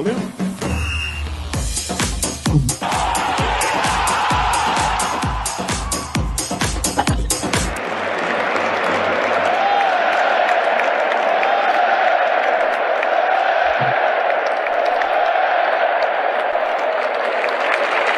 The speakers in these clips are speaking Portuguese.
valendo.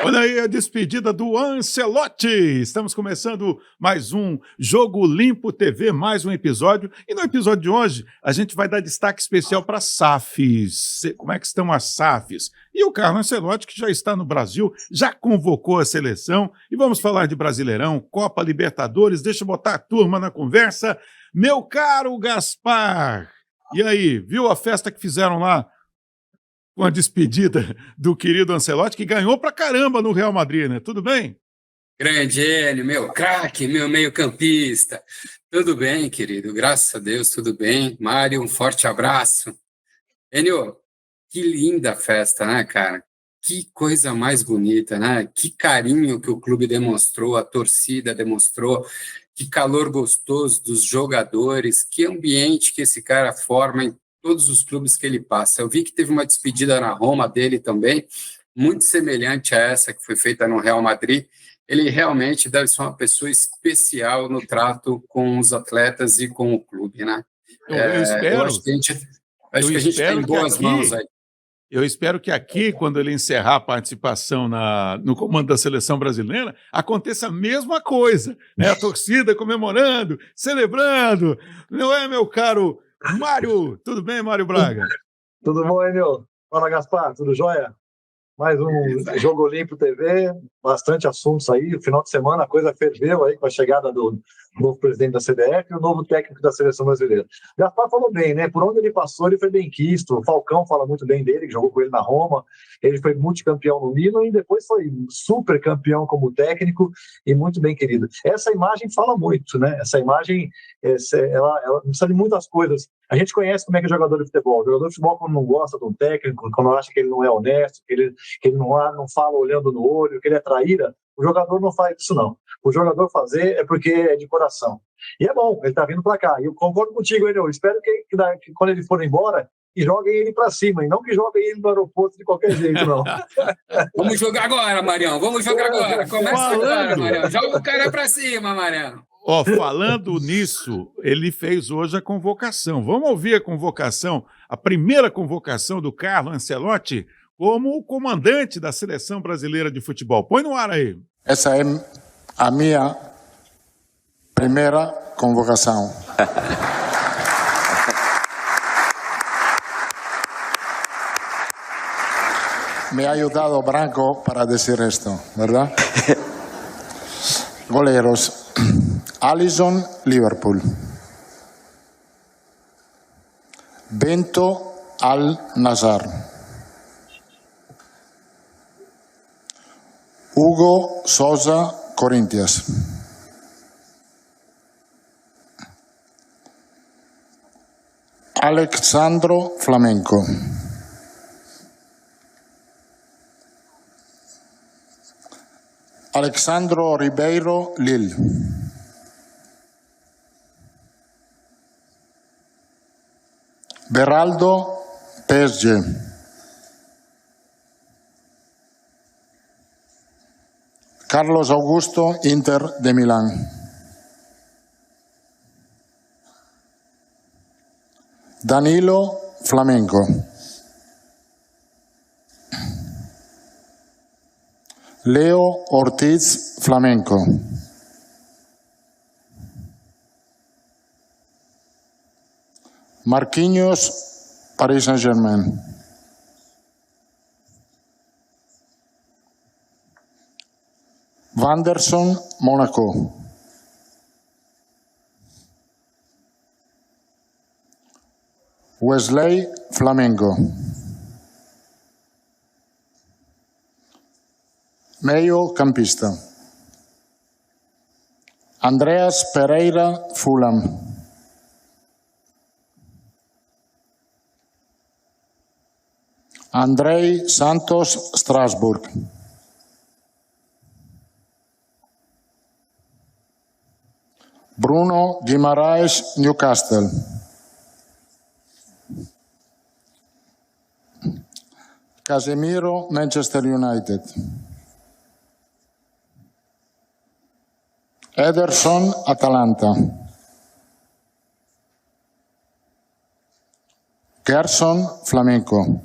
Olha aí a despedida do Ancelotti. Estamos começando mais um Jogo Limpo TV, mais um episódio. E no episódio de hoje, a gente vai dar destaque especial para SAFs. Como é que estão as SAFs? E o Carlo Ancelotti, que já está no Brasil, já convocou a seleção. E vamos falar de Brasileirão, Copa Libertadores. Deixa eu botar a turma na conversa. Meu caro Gaspar, e aí, viu a festa que fizeram lá? Com a despedida do querido Ancelotti, que ganhou pra caramba no Real Madrid, né? Tudo bem? Grande Enio, meu craque, meu meio-campista. Tudo bem, querido? Graças a Deus, tudo bem. Mário, um forte abraço. Enio, que linda festa, né, cara? Que coisa mais bonita, né? Que carinho que o clube demonstrou, a torcida demonstrou, que calor gostoso dos jogadores, que ambiente que esse cara forma em todos os clubes que ele passa. Eu vi que teve uma despedida na Roma dele também, muito semelhante a essa que foi feita no Real Madrid. Ele realmente deve ser uma pessoa especial no trato com os atletas e com o clube, né? Eu Eu espero. acho que a gente está em boas mãos aí. Eu espero que aqui, quando ele encerrar a participação no comando da seleção brasileira, aconteça a mesma coisa, né? A torcida comemorando, celebrando. Não é, meu caro Mário? Tudo bem, Mário Braga? Tudo bom, Enio? Fala, Gaspar, tudo jóia? Mais um Jogo Limpo TV, bastante assuntos aí. O final de semana a coisa ferveu aí com a chegada do novo presidente da CBF e o novo técnico da seleção brasileira. Gaspar falou bem, né? Por onde ele passou, ele foi bem quisto. O Falcão fala muito bem dele, que jogou com ele na Roma. Ele foi multicampeão no Milan e depois foi super campeão como técnico e muito bem querido. Essa imagem fala muito, né? Essa imagem, ela precisa de muitas coisas. A gente conhece como é que é jogador de futebol. O jogador de futebol, quando não gosta de um técnico, quando acha que ele não é honesto, que ele não fala olhando no olho, que ele é traíra, o jogador não faz isso, não. O jogador fazer é porque é de coração. E é bom, ele está vindo para cá. E eu concordo contigo, eu espero que quando ele for embora, que joguem ele para cima, e não que joguem ele no aeroporto de qualquer jeito, não. Vamos jogar agora, Marião. Vamos jogar agora. Começa agora, Marião. Joga o cara para cima, Marião. Falando nisso, ele fez hoje a convocação. Vamos ouvir a convocação, a primeira convocação do Carlo Ancelotti como o comandante da seleção brasileira de futebol. Põe no ar aí. Essa é a minha primeira convocação. Me ha ayudado Branco para decir esto, ¿verdad? Goleros. Alisson, Liverpool. Bento, Al-Nassr. Hugo Sousa, Corinthians. Alexandro, Flamengo. Alexandro Ribeiro, Lille. Beraldo, PSG. Carlos Augusto, Inter de Milán. Danilo, Flamengo. Leo Ortiz, Flamengo. Marquinhos, Paris Saint-Germain. Wanderson, Mónaco. Wesley, Flamengo. Meio campista. Andreas Pereira, Fulham. Andrei Santos, Strasbourg. Bruno Guimaraes, Newcastle. Casemiro, Manchester United. Ederson, Atalanta. Gerson, Flamengo.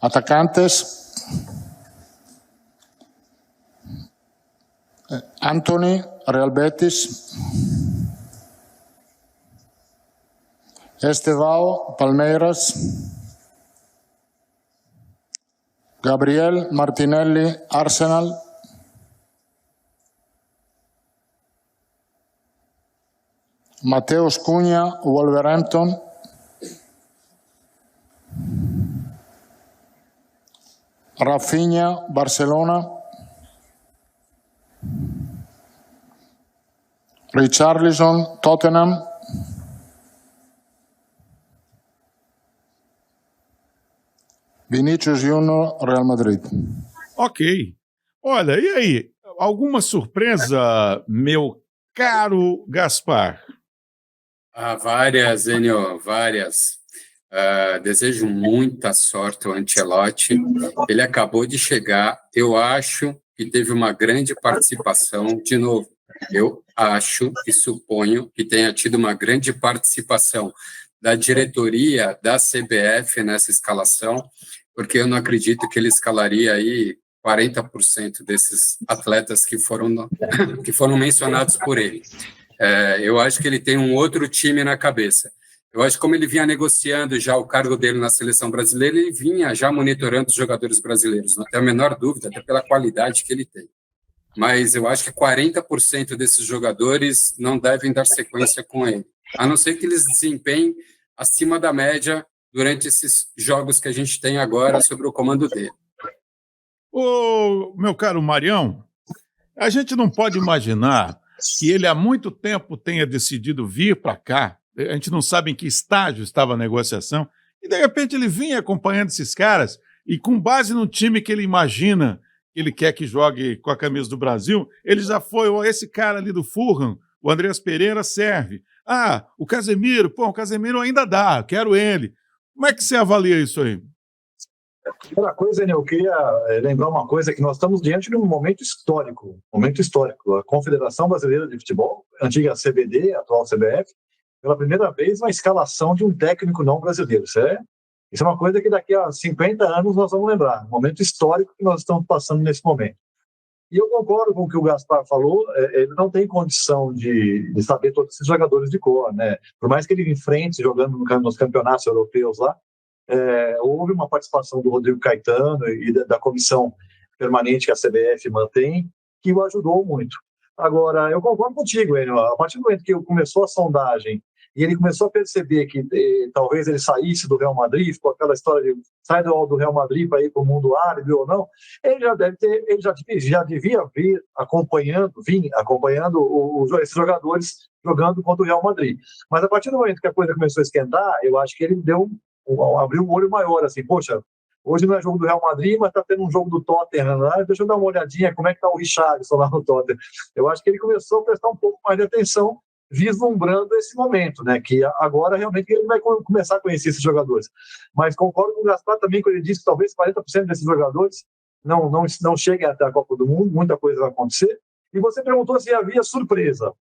Atacantes: Anthony, Real Betis. Estevão, Palmeiras. Gabriel Martinelli, Arsenal. Mateus Cunha, Wolverhampton. Rafinha, Barcelona. Richarlison, Tottenham. Vinícius Júnior, Real Madrid. Ok. Olha, e aí? Alguma surpresa, meu caro Gaspar? Várias, Enio, várias. Desejo muita sorte ao Ancelotti. Ele acabou de chegar. Eu acho que teve uma grande participação. De novo, eu acho e suponho que tenha tido uma grande participação da diretoria da CBF nessa escalação, porque eu não acredito que ele escalaria aí 40% desses atletas que foram mencionados por ele. Eu acho que ele tem um outro time na cabeça. Eu acho que como ele vinha negociando já o cargo dele na seleção brasileira, ele vinha já monitorando os jogadores brasileiros, não tem a menor dúvida, até pela qualidade que ele tem. Mas eu acho que 40% desses jogadores não devem dar sequência com ele, a não ser que eles desempenhem acima da média durante esses jogos que a gente tem agora sob o comando dele. Ô, meu caro Marião, a gente não pode imaginar que ele há muito tempo tenha decidido vir para cá. A gente não sabe em que estágio estava a negociação, e de repente ele vinha acompanhando esses caras, e com base no time que ele imagina que ele quer que jogue com a camisa do Brasil, ele já foi, esse cara ali do Fulham, o Andreas Pereira, serve. O Casemiro, o Casemiro ainda dá, quero ele. Como é que você avalia isso aí? Primeira coisa, eu queria lembrar uma coisa, que nós estamos diante de um momento histórico. A Confederação Brasileira de Futebol, antiga CBD, atual CBF, pela primeira vez, uma escalação de um técnico não brasileiro. Isso é uma coisa que daqui a 50 anos nós vamos lembrar. Um momento histórico que nós estamos passando nesse momento. E eu concordo com o que o Gaspar falou, ele não tem condição de saber todos esses jogadores de cor, né? Por mais que ele enfrente jogando nos campeonatos europeus lá, houve uma participação do Rodrigo Caetano e da comissão permanente que a CBF mantém, que o ajudou muito. Agora, eu concordo contigo, Enio, a partir do momento que começou a sondagem e ele começou a perceber que talvez ele saísse do Real Madrid, ficou aquela história de sai do Real Madrid para ir para o mundo árabe ou não, ele já devia vir acompanhando esses jogadores jogando contra o Real Madrid. Mas a partir do momento que a coisa começou a esquentar, eu acho que ele abriu um olho maior, assim, poxa, hoje não é jogo do Real Madrid, mas está tendo um jogo do Tottenham, né? Deixa eu dar uma olhadinha como é que está o Richarlison lá no Tottenham. Eu acho que ele começou a prestar um pouco mais de atenção, vislumbrando esse momento, né? Que agora realmente ele vai começar a conhecer esses jogadores. Mas concordo com o Gaspar também quando ele disse que talvez 40% desses jogadores não cheguem até a Copa do Mundo, muita coisa vai acontecer. E você perguntou se havia surpresa.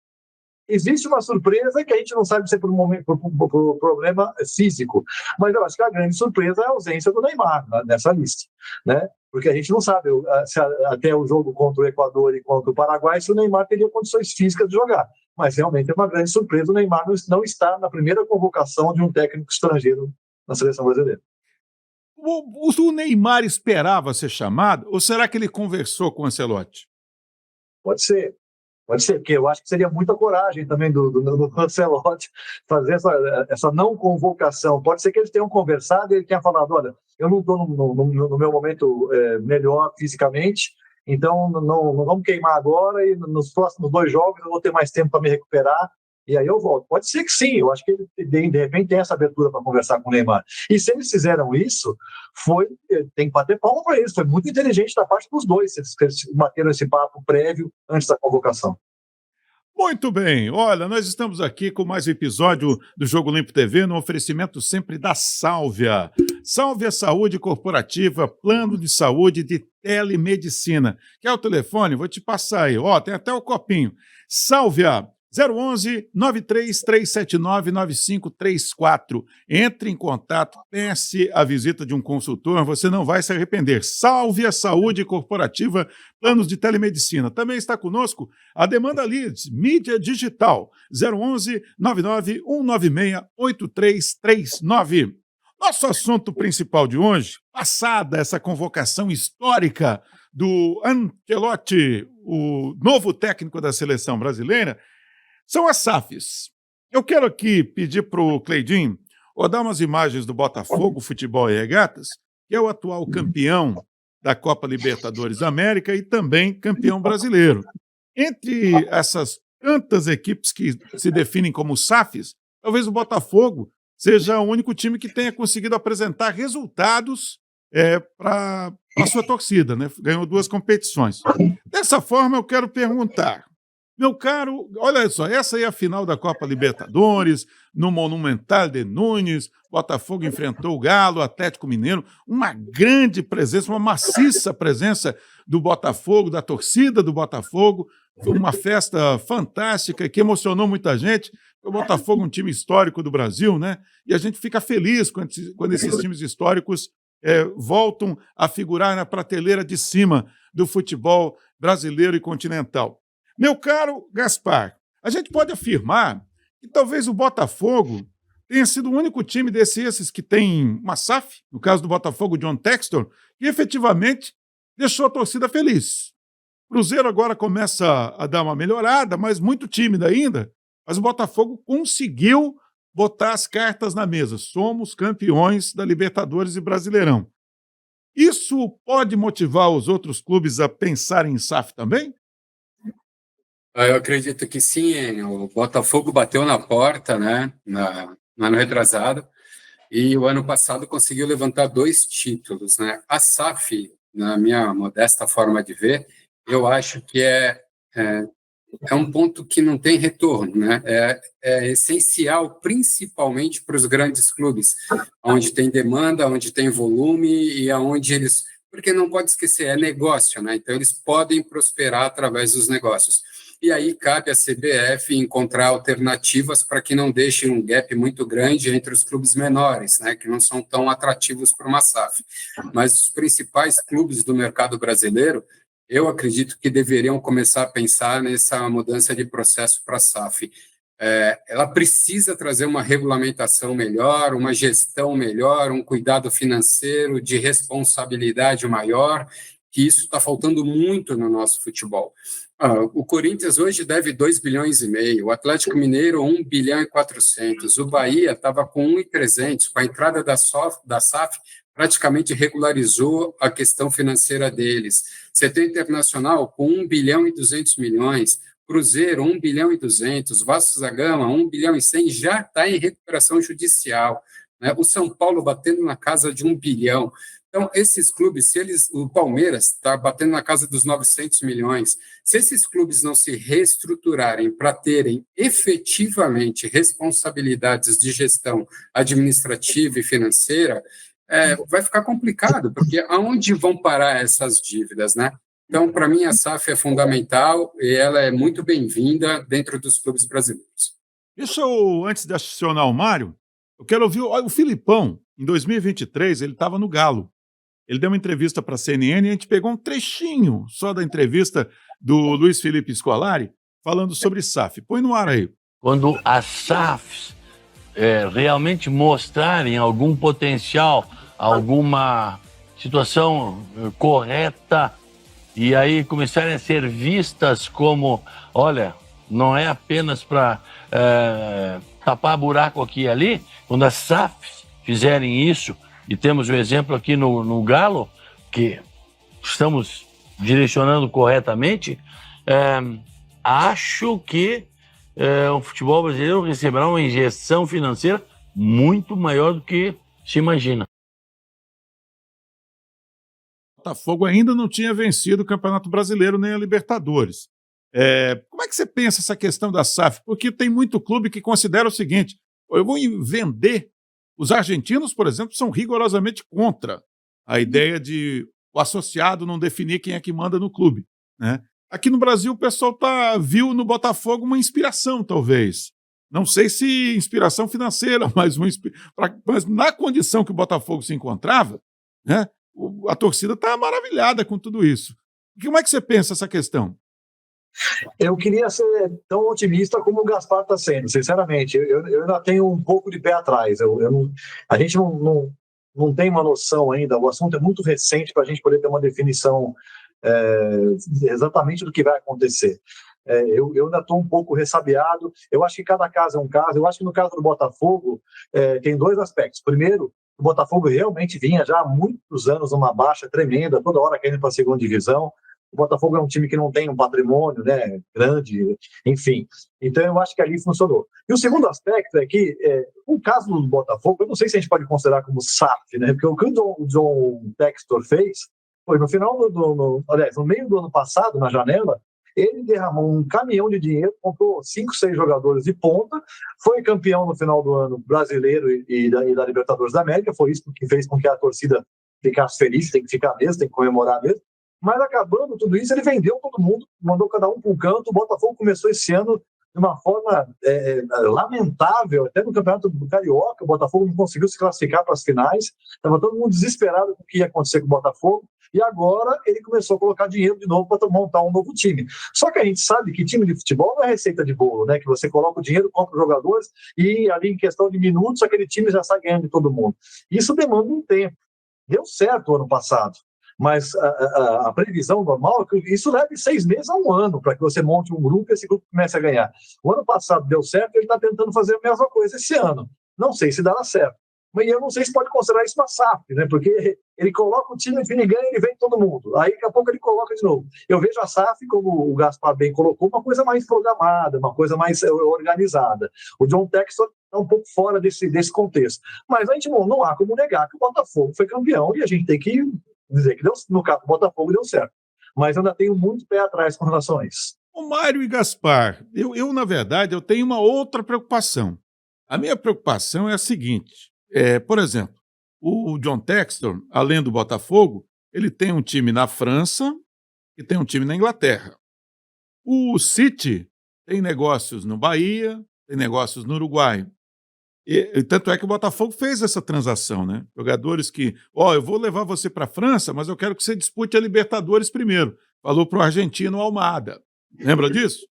Existe uma surpresa que a gente não sabe se é por problema físico, mas eu acho que a grande surpresa é a ausência do Neymar nessa lista, né? Porque a gente não sabe se até o jogo contra o Equador e contra o Paraguai se o Neymar teria condições físicas de jogar, mas realmente é uma grande surpresa o Neymar não está na primeira convocação de um técnico estrangeiro na seleção brasileira. O Neymar esperava ser chamado, ou será que ele conversou com o Ancelotti? Pode ser, porque eu acho que seria muita coragem também do Ancelotti fazer essa não convocação. Pode ser que eles tenham conversado e ele tenha falado, olha, eu não estou no meu momento melhor fisicamente, então não vamos queimar agora e nos próximos 2 jogos eu vou ter mais tempo para me recuperar e aí eu volto. Pode ser que sim, eu acho que ele de repente tem essa abertura para conversar com o Neymar. E se eles fizeram isso, tem que bater palma para eles, foi muito inteligente da parte dos dois, se eles bateram esse papo prévio antes da convocação. Muito bem, olha, nós estamos aqui com mais um episódio do Jogo Limpo TV, no oferecimento sempre da Sálvia. Sálvia Saúde Corporativa, plano de saúde de telemedicina. Quer o telefone? Vou te passar aí. Ó, tem até o copinho. Sálvia, 011 93379 9534. Entre em contato, peça a visita de um consultor, você não vai se arrepender. Salve a Saúde Corporativa, planos de telemedicina. Também está conosco a Demanda Leads, mídia digital, 011 99 196 8339. Nosso assunto principal de hoje, passada essa convocação histórica do Ancelotti, o novo técnico da seleção brasileira, são as SAFs. Eu quero aqui pedir para o Cleidinho rodar umas imagens do Botafogo Futebol e Regatas, que é o atual campeão da Copa Libertadores da América e também campeão brasileiro. Entre essas tantas equipes que se definem como SAFs, talvez o Botafogo seja o único time que tenha conseguido apresentar resultados para a sua torcida, né? Ganhou 2 competições. Dessa forma, eu quero perguntar, meu caro, olha só, essa aí é a final da Copa Libertadores, no Monumental de Nunes, Botafogo enfrentou o Galo, Atlético Mineiro, uma grande presença, uma maciça presença do Botafogo, da torcida do Botafogo, foi uma festa fantástica que emocionou muita gente. O Botafogo é um time histórico do Brasil, né? E a gente fica feliz quando esses times históricos voltam a figurar na prateleira de cima do futebol brasileiro e continental. Meu caro Gaspar, a gente pode afirmar que talvez o Botafogo tenha sido o único time desses que tem uma SAF, no caso do Botafogo, John Textor, que efetivamente deixou a torcida feliz. O Cruzeiro agora começa a dar uma melhorada, mas muito tímido ainda, mas o Botafogo conseguiu botar as cartas na mesa. Somos campeões da Libertadores e Brasileirão. Isso pode motivar os outros clubes a pensarem em SAF também? Eu acredito que sim, Enio. O Botafogo bateu na porta, né, no ano retrasado, e o ano passado conseguiu levantar 2 títulos, né? A SAF, na minha modesta forma de ver, eu acho que é um ponto que não tem retorno, né? É essencial, principalmente para os grandes clubes, onde tem demanda, onde tem volume e aonde eles... Porque não pode esquecer, é negócio, né? Então, eles podem prosperar através dos negócios. E aí cabe à CBF encontrar alternativas para que não deixem um gap muito grande entre os clubes menores, né, que não são tão atrativos para uma SAF. Mas os principais clubes do mercado brasileiro, eu acredito que deveriam começar a pensar nessa mudança de processo para a SAF. Ela precisa trazer uma regulamentação melhor, uma gestão melhor, um cuidado financeiro, de responsabilidade maior, que isso está faltando muito no nosso futebol. O Corinthians hoje deve 2,5 bilhões, o Atlético Mineiro 1,4 bilhão, o Bahia estava com 1,3 com a entrada da SAF praticamente regularizou a questão financeira deles. CT Internacional com 1,2 bilhão, Cruzeiro 1,2 bilhão, Vasco da Gama 1,1 bilhão, já está em recuperação judicial, né? O São Paulo batendo na casa de 1 bilhão. Então, esses clubes, o Palmeiras está batendo na casa dos 900 milhões, se esses clubes não se reestruturarem para terem efetivamente responsabilidades de gestão administrativa e financeira, vai ficar complicado, porque aonde vão parar essas dívidas, né? Então, para mim, a SAF é fundamental e ela é muito bem-vinda dentro dos clubes brasileiros. Deixa eu, antes de acionar o Mário, eu quero ouvir o Filipão, em 2023, ele estava no Galo. Ele deu uma entrevista para a CNN e a gente pegou um trechinho só da entrevista do Luiz Felipe Scolari falando sobre SAF. Põe no ar aí. Quando as SAFs realmente mostrarem algum potencial, alguma situação correta, e aí começarem a ser vistas como, olha, não é apenas para tapar buraco aqui e ali, quando as SAFs fizerem isso, e temos um exemplo aqui no Galo, que estamos direcionando corretamente, acho que o futebol brasileiro receberá uma injeção financeira muito maior do que se imagina. O Botafogo ainda não tinha vencido o Campeonato Brasileiro nem a Libertadores. Como é que você pensa essa questão da SAF? Porque tem muito clube que considera o seguinte: eu vou vender. Os argentinos, por exemplo, são rigorosamente contra a ideia de o associado não definir quem é que manda no clube, né? Aqui no Brasil, o pessoal viu no Botafogo uma inspiração, talvez. Não sei se inspiração financeira, mas na condição que o Botafogo se encontrava, né, a torcida está maravilhada com tudo isso. Como é que você pensa essa questão? Eu queria ser tão otimista como o Gaspar está sendo, sinceramente. Eu ainda tenho um pouco de pé atrás. A gente não tem uma noção ainda, o assunto é muito recente para a gente poder ter uma definição exatamente do que vai acontecer. Eu ainda estou um pouco ressabiado. Eu acho que cada caso é um caso. Eu acho que no caso do Botafogo tem dois aspectos. Primeiro, o Botafogo realmente vinha já há muitos anos numa baixa tremenda, toda hora caindo para a segunda divisão. O Botafogo é um time que não tem um patrimônio, né, grande, enfim. Então, eu acho que ali funcionou. E o segundo aspecto é que o caso do Botafogo, eu não sei se a gente pode considerar como SAF, né, porque o que o John Textor fez foi no final no meio do ano passado, na janela, ele derramou um caminhão de dinheiro, comprou 5, 6 jogadores de ponta, foi campeão no final do ano brasileiro e da Libertadores da América, foi isso que fez com que a torcida ficasse feliz, tem que ficar mesmo, tem que comemorar mesmo. Mas acabando tudo isso, ele vendeu todo mundo, mandou cada um para um canto. O Botafogo começou esse ano de uma forma lamentável, até no Campeonato do Carioca, o Botafogo não conseguiu se classificar para as finais, estava todo mundo desesperado com o que ia acontecer com o Botafogo, e agora ele começou a colocar dinheiro de novo para montar um novo time. Só que a gente sabe que time de futebol não é receita de bolo, né? Que você coloca o dinheiro, compra os jogadores, e ali em questão de minutos, aquele time já sai ganhando de todo mundo. Isso demanda um tempo. Deu certo o ano passado. Mas a previsão normal é que isso leve 6 meses a 1 ano para que você monte um grupo e esse grupo comece a ganhar. O ano passado deu certo, ele está tentando fazer a mesma coisa esse ano. Não sei se dará certo. Mas eu não sei se pode considerar isso uma SAF, né? Porque ele coloca o time, enfim, ganha, ele vem todo mundo. Aí daqui a pouco ele coloca de novo. Eu vejo a SAF, como o Gaspar bem colocou, uma coisa mais programada, uma coisa mais organizada. O John Textor está um pouco fora desse contexto. Mas a gente não há como negar que o Botafogo foi campeão e a gente tem que dizer que no caso do Botafogo deu certo. Mas eu ainda tenho muito pé atrás com relação a isso. O Mário e Gaspar, na verdade, eu tenho uma outra preocupação. A minha preocupação é a seguinte, por exemplo, o John Textor, além do Botafogo, ele tem um time na França e tem um time na Inglaterra. O City tem negócios no Bahia, tem negócios no Uruguai. E tanto é que o Botafogo fez essa transação, né? Jogadores que, eu vou levar você para a França, mas eu quero que você dispute a Libertadores primeiro. Falou para o argentino Almada. Lembra disso?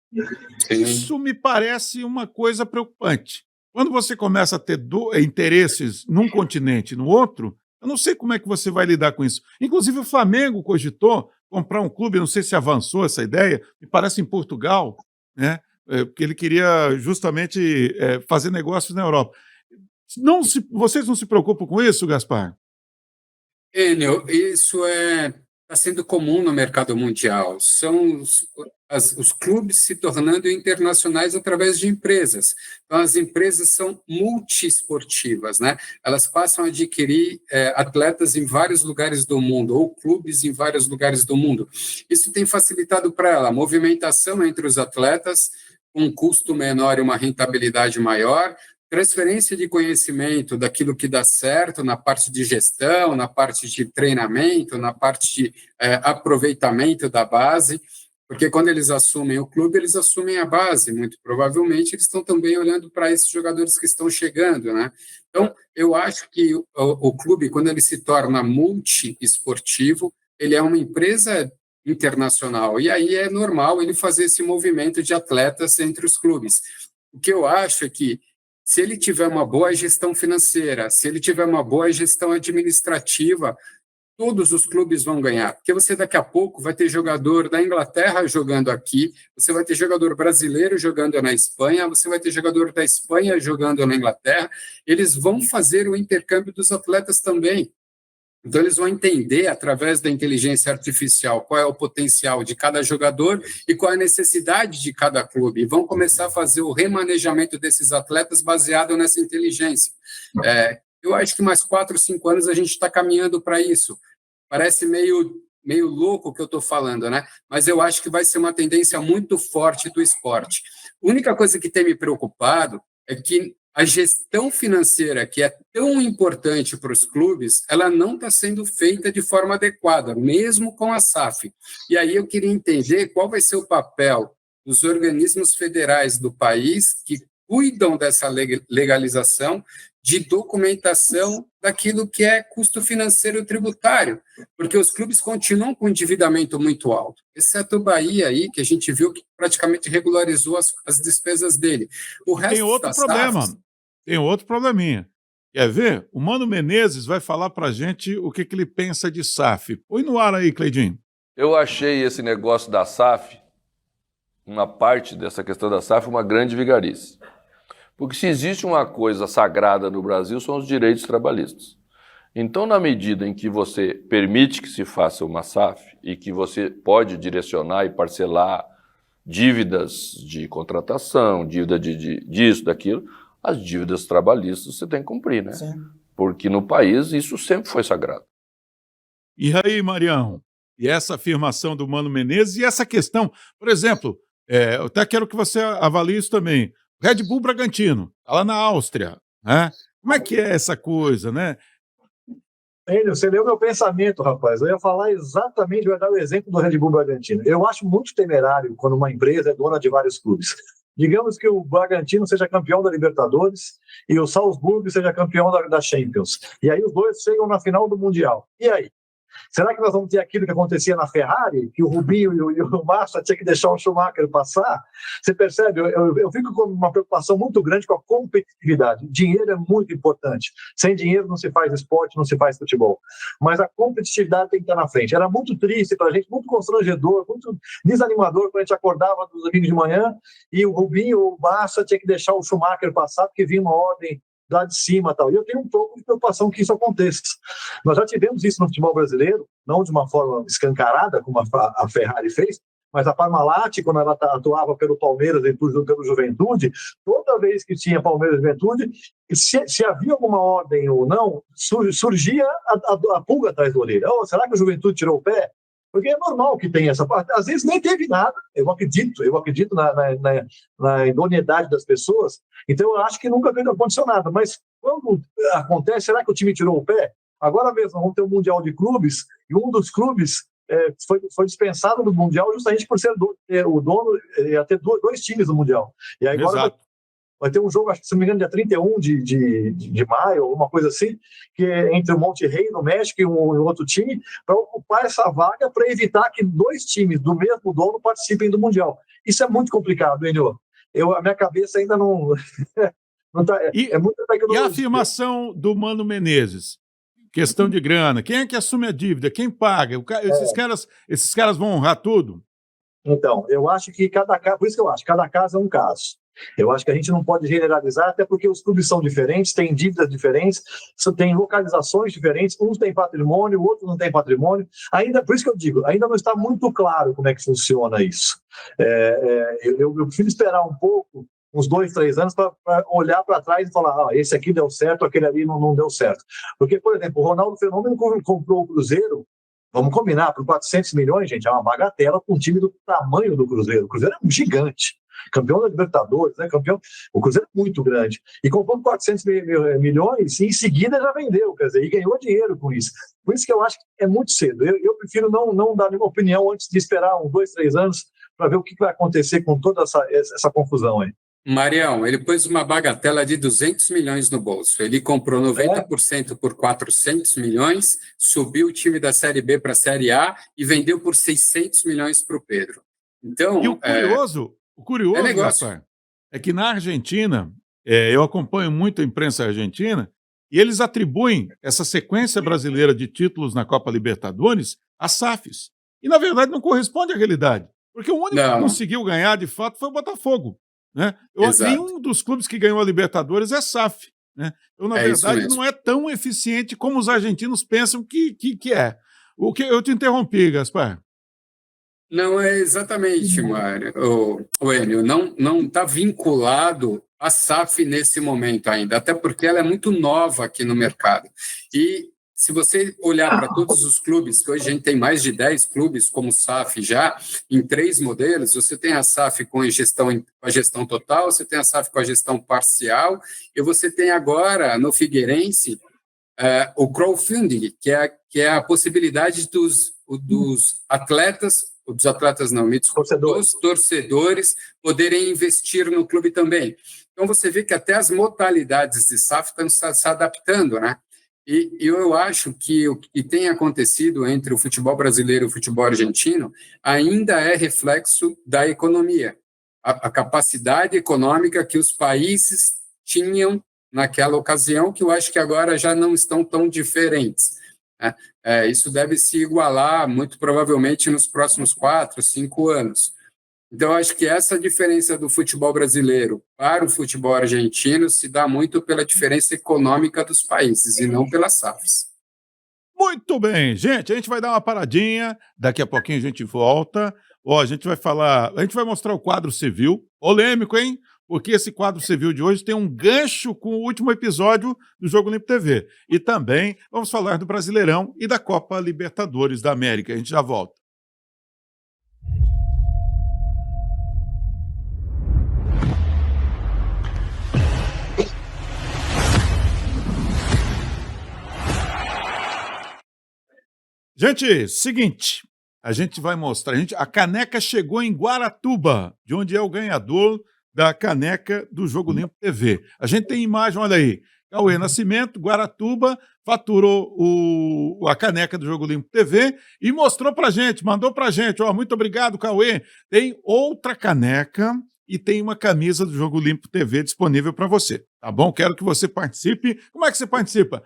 Sim. Isso me parece uma coisa preocupante. Quando você começa a ter interesses num continente e no outro, eu não sei como é que você vai lidar com isso. Inclusive o Flamengo cogitou comprar um clube, não sei se avançou essa ideia, me parece em Portugal, né? Porque ele queria justamente fazer negócios na Europa. Vocês não se preocupam com isso, Gaspar? Enio, isso está sendo comum no mercado mundial. São os clubes se tornando internacionais através de empresas. Então, as empresas são multiesportivas, né? Elas passam a adquirir atletas em vários lugares do mundo, ou clubes em vários lugares do mundo. Isso tem facilitado para ela a movimentação entre os atletas, um custo menor e uma rentabilidade maior, transferência de conhecimento daquilo que dá certo na parte de gestão, na parte de treinamento, na parte de aproveitamento da base, porque quando eles assumem o clube, eles assumem a base, muito provavelmente eles estão também olhando para esses jogadores que estão chegando, né? Então, eu acho que o clube, quando ele se torna multiesportivo, ele é uma empresa internacional, e aí é normal ele fazer esse movimento de atletas entre os clubes. O que eu acho é que, se ele tiver uma boa gestão financeira, se ele tiver uma boa gestão administrativa, todos os clubes vão ganhar, porque você daqui a pouco vai ter jogador da Inglaterra jogando aqui, você vai ter jogador brasileiro jogando na Espanha, você vai ter jogador da Espanha jogando na Inglaterra, eles vão fazer o intercâmbio dos atletas também. Então, eles vão entender, através da inteligência artificial, qual é o potencial de cada jogador e qual é a necessidade de cada clube. E vão começar a fazer o remanejamento desses atletas baseado nessa inteligência. Eu acho que mais 4, 5 anos a gente está caminhando para isso. Parece meio meio louco o que eu estou falando, né? Mas eu acho que vai ser uma tendência muito forte do esporte. A única coisa que tem me preocupado é que a gestão financeira, que é tão importante para os clubes, ela não está sendo feita de forma adequada, mesmo com a SAF. E aí eu queria entender qual vai ser o papel dos organismos federais do país que cuidam dessa legalização de documentação daquilo que é custo financeiro tributário, porque os clubes continuam com endividamento muito alto, exceto o Bahia aí, que a gente viu que praticamente regularizou as despesas dele. O resto Tem outro problema, tem outro probleminha. Quer ver? O Mano Menezes vai falar para a gente o que ele pensa de SAF. Põe no ar aí, Cleidinho. Eu achei esse negócio da SAF, uma parte dessa questão da SAF, uma grande vigarice. Porque se existe uma coisa sagrada no Brasil, são os direitos trabalhistas. Então, na medida em que você permite que se faça uma SAF e que você pode direcionar e parcelar dívidas de contratação, dívida disso, daquilo, as dívidas trabalhistas você tem que cumprir, né? Sim. Porque no país isso sempre foi sagrado. E aí, Marião? E essa afirmação do Mano Menezes e essa questão, por exemplo, eu até quero que você avalie isso também. Red Bull Bragantino, tá lá na Áustria, né? Como é que é essa coisa, né? Você leu meu pensamento, rapaz. Eu ia falar exatamente, eu ia dar o exemplo do Red Bull Bragantino. Eu acho muito temerário quando uma empresa é dona de vários clubes. Digamos que o Bragantino seja campeão da Libertadores e o Salzburgo seja campeão da Champions. E aí os dois chegam na final do Mundial. E aí? Será que nós vamos ter aquilo que acontecia na Ferrari, que o Rubinho e o Massa tinham que deixar o Schumacher passar? Você percebe? Eu fico com uma preocupação muito grande com a competitividade. Dinheiro é muito importante. Sem dinheiro não se faz esporte, não se faz futebol. Mas a competitividade tem que estar na frente. Era muito triste para a gente, muito constrangedor, muito desanimador quando a gente acordava dos domingos de manhã e o Rubinho e o Massa tinham que deixar o Schumacher passar porque vinha uma ordem lá de cima e tal. E eu tenho um pouco de preocupação que isso aconteça. Nós já tivemos isso no futebol brasileiro, não de uma forma escancarada, como a Ferrari fez, mas a Parmalat, quando ela atuava pelo Palmeiras e pelo Juventude, toda vez que tinha Palmeiras e Juventude, se havia alguma ordem ou não, surgia a pulga atrás da orelha. Oh, será que o Juventude tirou o pé? Porque é normal que tenha essa parte. Às vezes nem teve nada, eu acredito na idoneidade das pessoas, então eu acho que nunca aconteceu nada. Mas quando acontece, será que o time tirou o pé? Agora mesmo vamos ter um Mundial de Clubes, e um dos clubes foi dispensado do Mundial justamente por ser o dono, ia ter dois times no Mundial. E aí agora vai ter um jogo, acho que se não me engano, dia 31 de maio, alguma coisa assim, que é entre o Monterrey, no México, e um outro time, para ocupar essa vaga, para evitar que dois times do mesmo dono participem do Mundial. Isso é muito complicado, Enio. A minha cabeça ainda não... não tá, é muita tecnologia. E a afirmação do Mano Menezes? Questão de grana. Quem é que assume a dívida? Quem paga? Esses caras vão honrar tudo? Então, eu acho que cada caso é um caso. Eu acho que a gente não pode generalizar, até porque os clubes são diferentes, têm dívidas diferentes, têm localizações diferentes, uns têm patrimônio, outros não têm patrimônio. Por isso que eu digo, ainda não está muito claro como é que funciona isso. Eu prefiro esperar um pouco, uns 2, 3 anos, para olhar para trás e falar, esse aqui deu certo, aquele ali não deu certo. Porque, por exemplo, o Ronaldo Fenômeno comprou o Cruzeiro, vamos combinar, por 400 milhões, gente, é uma bagatela para um time do tamanho do Cruzeiro. O Cruzeiro é um gigante. Campeão da Libertadores, né? O Cruzeiro é muito grande. E comprou 400 milhões e em seguida já vendeu, quer dizer, e ganhou dinheiro com isso. Por isso que eu acho que é muito cedo. Eu prefiro não dar nenhuma opinião antes de esperar uns 2, 3 anos para ver o que vai acontecer com toda essa confusão aí. Marião, ele pôs uma bagatela de 200 milhões no bolso. Ele comprou 90% por 400 milhões, subiu o time da Série B para a Série A e vendeu por 600 milhões para o Pedro. Então, e o curioso, rapaz, é que na Argentina, eu acompanho muito a imprensa argentina, e eles atribuem essa sequência brasileira de títulos na Copa Libertadores a SAFs. E, na verdade, não corresponde à realidade. Porque o único que conseguiu ganhar, de fato, foi o Botafogo. Né? Nenhum dos clubes que ganhou a Libertadores é SAF. Né? Então, na verdade, não é tão eficiente como os argentinos pensam que é. Eu te interrompi, Gaspar. Não é exatamente, Mário. O Enio, não está vinculado à SAF nesse momento ainda, até porque ela é muito nova aqui no mercado. E se você olhar para todos os clubes, que hoje a gente tem mais de 10 clubes como SAF já, em 3 modelos, você tem a SAF com a gestão total, você tem a SAF com a gestão parcial, e você tem agora, no Figueirense, o crowdfunding, que é a possibilidade dos atletas não, me desculpa, dos torcedores poderem investir no clube também. Então, você vê que até as modalidades de SAF estão se adaptando, né? E eu acho que o que tem acontecido entre o futebol brasileiro e o futebol argentino ainda é reflexo da economia, a capacidade econômica que os países tinham naquela ocasião, que eu acho que agora já não estão tão diferentes, né? Isso deve se igualar, muito provavelmente, nos próximos 4, 5 anos. Então, eu acho que essa diferença do futebol brasileiro para o futebol argentino se dá muito pela diferença econômica dos países e não pelas SAFs. Muito bem, gente, a gente vai dar uma paradinha, daqui a pouquinho a gente volta. A gente vai mostrar o quadro civil, polêmico, hein? Porque esse quadro civil de hoje tem um gancho com o último episódio do Jogo Limpo TV. E também vamos falar do Brasileirão e da Copa Libertadores da América. A gente já volta. Gente, seguinte, a gente vai mostrar, a caneca chegou em Guaratuba, de onde é o ganhador da caneca do Jogo Limpo TV. A gente tem imagem, olha aí, Cauê Nascimento, Guaratuba, faturou a caneca do Jogo Limpo TV e mostrou pra gente, mandou pra gente, muito obrigado, Cauê. Tem outra caneca e tem uma camisa do Jogo Limpo TV disponível para você, tá bom? Quero que você participe. Como é que você participa?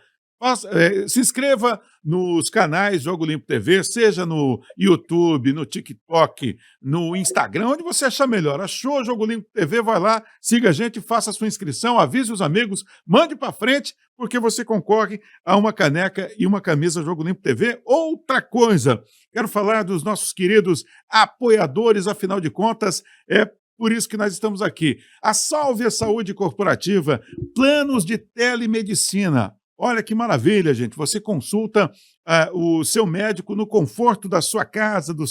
Se inscreva nos canais Jogo Limpo TV, seja no YouTube, no TikTok, no Instagram, onde você achar melhor. Achou Jogo Limpo TV, vai lá, siga a gente, faça a sua inscrição, avise os amigos, mande para frente, porque você concorre a uma caneca e uma camisa Jogo Limpo TV. Outra coisa, quero falar dos nossos queridos apoiadores, afinal de contas, por isso que nós estamos aqui. A Salve a Saúde Corporativa, planos de telemedicina. Olha que maravilha, gente. Você consulta o seu médico no conforto da sua casa, do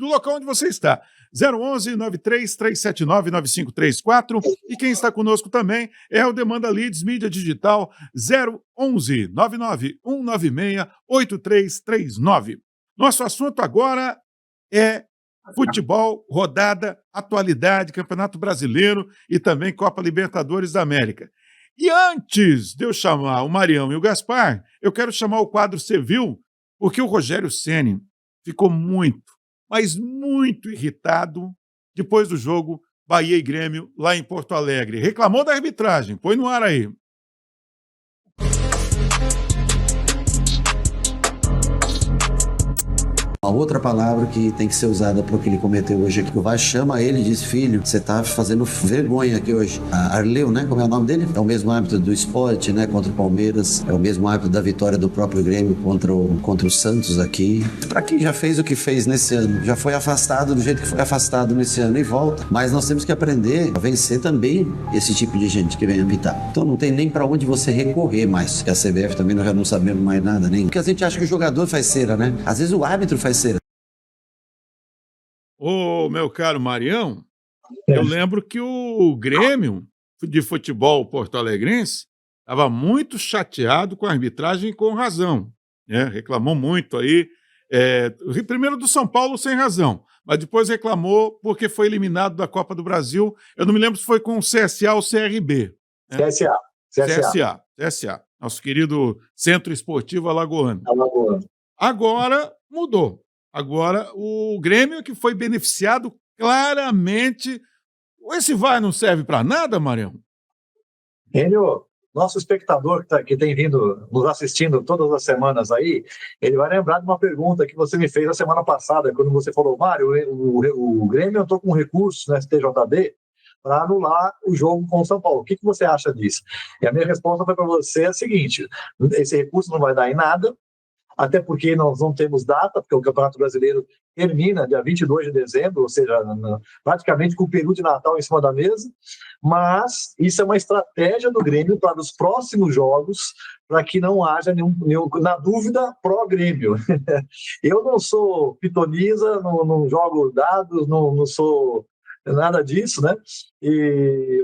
local onde você está. 011-93-379-9534. E quem está conosco também é o Demanda Leads Mídia Digital 011-99196-8339. Nosso assunto agora é futebol, rodada, atualidade, Campeonato Brasileiro e também Copa Libertadores da América. E antes de eu chamar o Marião e o Gaspar, eu quero chamar o quadro Civil, porque o Rogério Ceni ficou muito, mas muito irritado depois do jogo Bahia e Grêmio lá em Porto Alegre. Reclamou da arbitragem. Põe no ar aí. Uma outra palavra que tem que ser usada para o que ele cometeu hoje aqui. O Vasco chama ele e diz: filho, você tá fazendo vergonha aqui hoje. A Arleu, né? Como é o nome dele? É o mesmo árbitro do Sport, né? Contra o Palmeiras. É o mesmo árbitro da vitória do próprio Grêmio contra o Santos aqui. Para quem já fez o que fez nesse ano, já foi afastado do jeito que foi afastado nesse ano e volta. Mas nós temos que aprender a vencer também esse tipo de gente que vem apitar. Então não tem nem para onde você recorrer mais. Que a CBF também nós já não sabemos mais nada, nem. Porque a gente acha que o jogador faz cera, né? Às vezes o árbitro faz cera. Ô, meu caro Marião, eu lembro que o Grêmio de futebol porto-alegrense estava muito chateado com a arbitragem e com razão, né? Reclamou muito aí, primeiro do São Paulo sem razão, mas depois reclamou porque foi eliminado da Copa do Brasil. Eu não me lembro se foi com o CSA ou CRB. Né? CSA, nosso querido Centro Esportivo Alagoano. Agora mudou. Agora, o Grêmio que foi beneficiado claramente. Esse VAR não serve para nada, Marião? Enio, nosso espectador que tem vindo nos assistindo todas as semanas aí, ele vai lembrar de uma pergunta que você me fez a semana passada, quando você falou: Mário, o Grêmio entrou com recursos no STJD para anular o jogo com o São Paulo. O que você acha disso? E a minha resposta foi para você a seguinte: esse recurso não vai dar em nada. até porque nós não temos data, porque o Campeonato Brasileiro termina dia 22 de dezembro, ou seja, praticamente com o peru de Natal em cima da mesa, mas isso é uma estratégia do Grêmio para os próximos jogos, para que não haja na dúvida, pró-Grêmio. Eu não sou pitonisa, não jogo dados, não sou nada disso, né?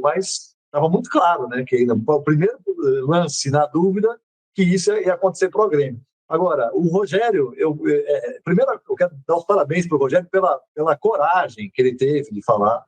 Mas estava muito claro, né, que o primeiro lance na dúvida, que isso ia acontecer pro Grêmio. Agora, o Rogério, primeiro eu quero dar os parabéns para o Rogério pela coragem que ele teve de falar.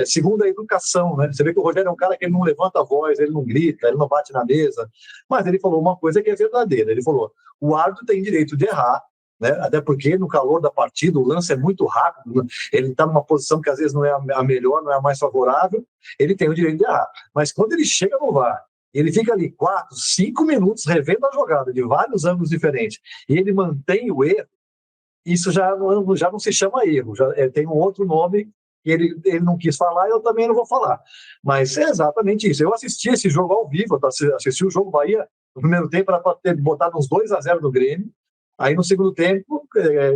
Segundo, a educação, né? Você vê que o Rogério é um cara que ele não levanta a voz, ele não grita, ele não bate na mesa, mas ele falou uma coisa que é verdadeira. Ele falou: o árbitro tem direito de errar, né? Até porque no calor da partida o lance é muito rápido, né? Ele está numa posição que às vezes não é a melhor, não é a mais favorável, ele tem o direito de errar. Mas quando ele chega no VAR, ele fica ali 4, 5 minutos revendo a jogada de vários ângulos diferentes e ele mantém o erro, isso já não se chama erro, tem um outro nome que ele não quis falar e eu também não vou falar. Mas é exatamente isso. Eu assisti esse jogo ao vivo, assisti o jogo Bahia no primeiro tempo, era para ter botado uns 2-0 no Grêmio. Aí no segundo tempo,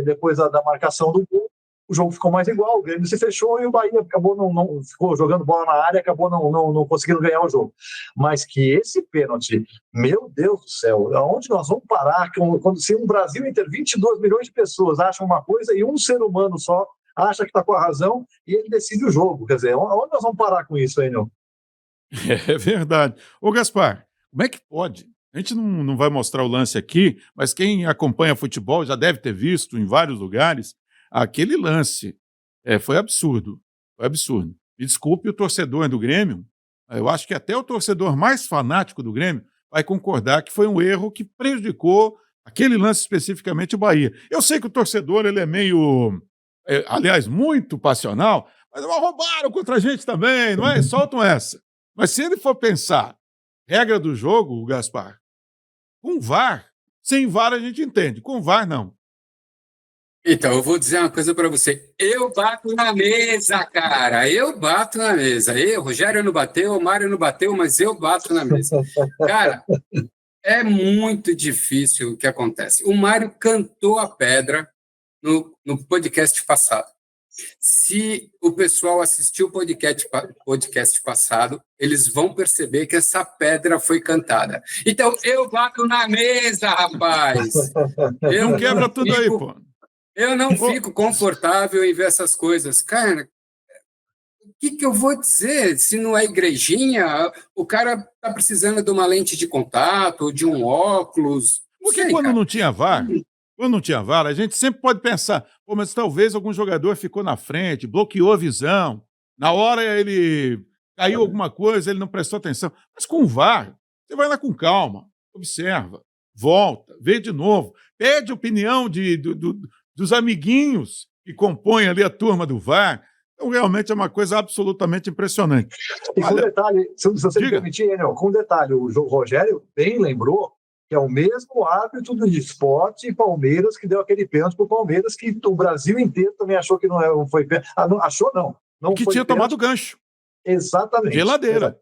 depois da marcação do gol, o jogo ficou mais igual, o Grêmio se fechou e o Bahia acabou não ficou jogando bola na área, acabou não conseguindo ganhar o jogo. Mas que esse pênalti, meu Deus do céu, aonde nós vamos parar quando se um Brasil entre 22 milhões de pessoas acham uma coisa e um ser humano só acha que está com a razão e ele decide o jogo? Quer dizer, onde nós vamos parar com isso aí, não? É verdade. Ô, Gaspar, como é que pode? A gente não vai mostrar o lance aqui, mas quem acompanha futebol já deve ter visto em vários lugares. Aquele lance foi absurdo. Foi absurdo. Me desculpe o torcedor do Grêmio. Eu acho que até o torcedor mais fanático do Grêmio vai concordar que foi um erro que prejudicou aquele lance especificamente o Bahia. Eu sei que o torcedor ele é meio, aliás, muito passional, mas roubaram contra a gente também, não é? Soltam essa. Mas se ele for pensar, regra do jogo, Gaspar, com VAR, sem VAR a gente entende, com VAR não. Então, eu vou dizer uma coisa para você. Eu bato na mesa, cara. Eu bato na mesa. O Rogério não bateu, o Mário não bateu, mas eu bato na mesa. Cara, é muito difícil o que acontece. O Mário cantou a pedra no podcast passado. Se o pessoal assistiu o podcast passado, eles vão perceber que essa pedra foi cantada. Então, eu bato na mesa, rapaz. Eu não quebra tudo aí, pô. Eu não fico confortável em ver essas coisas. Cara, o que eu vou dizer? Se não é igrejinha, o cara está precisando de uma lente de contato, de um óculos. Porque quando não tinha VAR, a gente sempre pode pensar, pô, mas talvez algum jogador ficou na frente, bloqueou a visão, na hora ele caiu alguma coisa, ele não prestou atenção. Mas com o VAR, você vai lá com calma, observa, volta, vê de novo, pede opinião dos amiguinhos que compõem ali a turma do VAR. Então, realmente é uma coisa absolutamente impressionante. E com detalhe, se você me permitir, Enel, com detalhe, o Rogério bem lembrou que é o mesmo árbitro do Sport e Palmeiras que deu aquele pênalti para o Palmeiras, que o Brasil inteiro também achou que não foi pênalti. Achou não que foi tinha pênalti. Tomado gancho. Exatamente. Geladeira.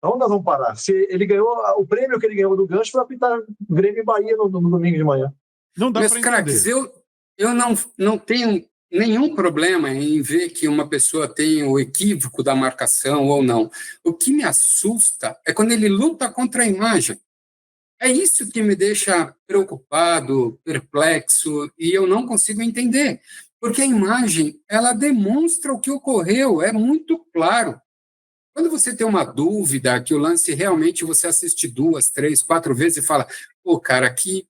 Onde nós vamos parar? Se ele ganhou, o prêmio que ele ganhou do gancho foi apitar Grêmio e Bahia no domingo de manhã. Não dá para entender. Craques, eu não tenho nenhum problema em ver que uma pessoa tem o equívoco da marcação ou não. O que me assusta é quando ele luta contra a imagem. É isso que me deixa preocupado, perplexo, e eu não consigo entender. Porque a imagem, ela demonstra o que ocorreu, é muito claro. Quando você tem uma dúvida, que o lance realmente você assiste 2, 3, 4 vezes e fala, pô, cara, aqui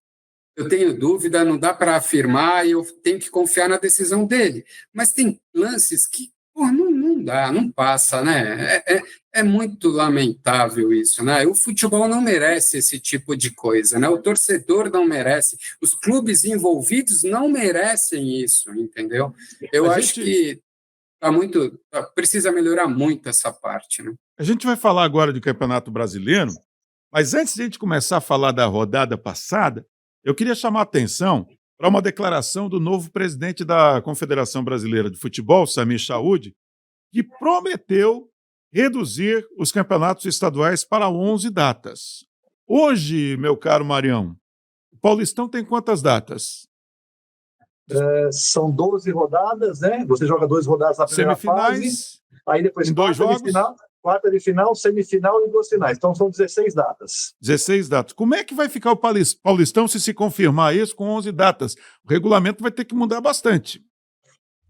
eu tenho dúvida, não dá para afirmar e eu tenho que confiar na decisão dele. Mas tem lances que, pô, não dá, não passa, né? É muito lamentável isso, né? O futebol não merece esse tipo de coisa, né? O torcedor não merece, os clubes envolvidos não merecem isso, entendeu? Eu acho que precisa melhorar muito essa parte, né? A gente vai falar agora do Campeonato Brasileiro, mas antes de a gente começar a falar da rodada passada, eu queria chamar a atenção para uma declaração do novo presidente da Confederação Brasileira de Futebol, Samir Chaud, que prometeu reduzir os campeonatos estaduais para 11 datas. Hoje, meu caro Marião, o Paulistão tem quantas datas? São 12 rodadas, né? Você joga 2 rodadas na primeira fase, Semifinais, aí depois em 2 jogos? Quarta de final, semifinal e 2 finais. Então são 16 datas. 16 datas. Como é que vai ficar o Paulistão se confirmar isso com 11 datas? O regulamento vai ter que mudar bastante.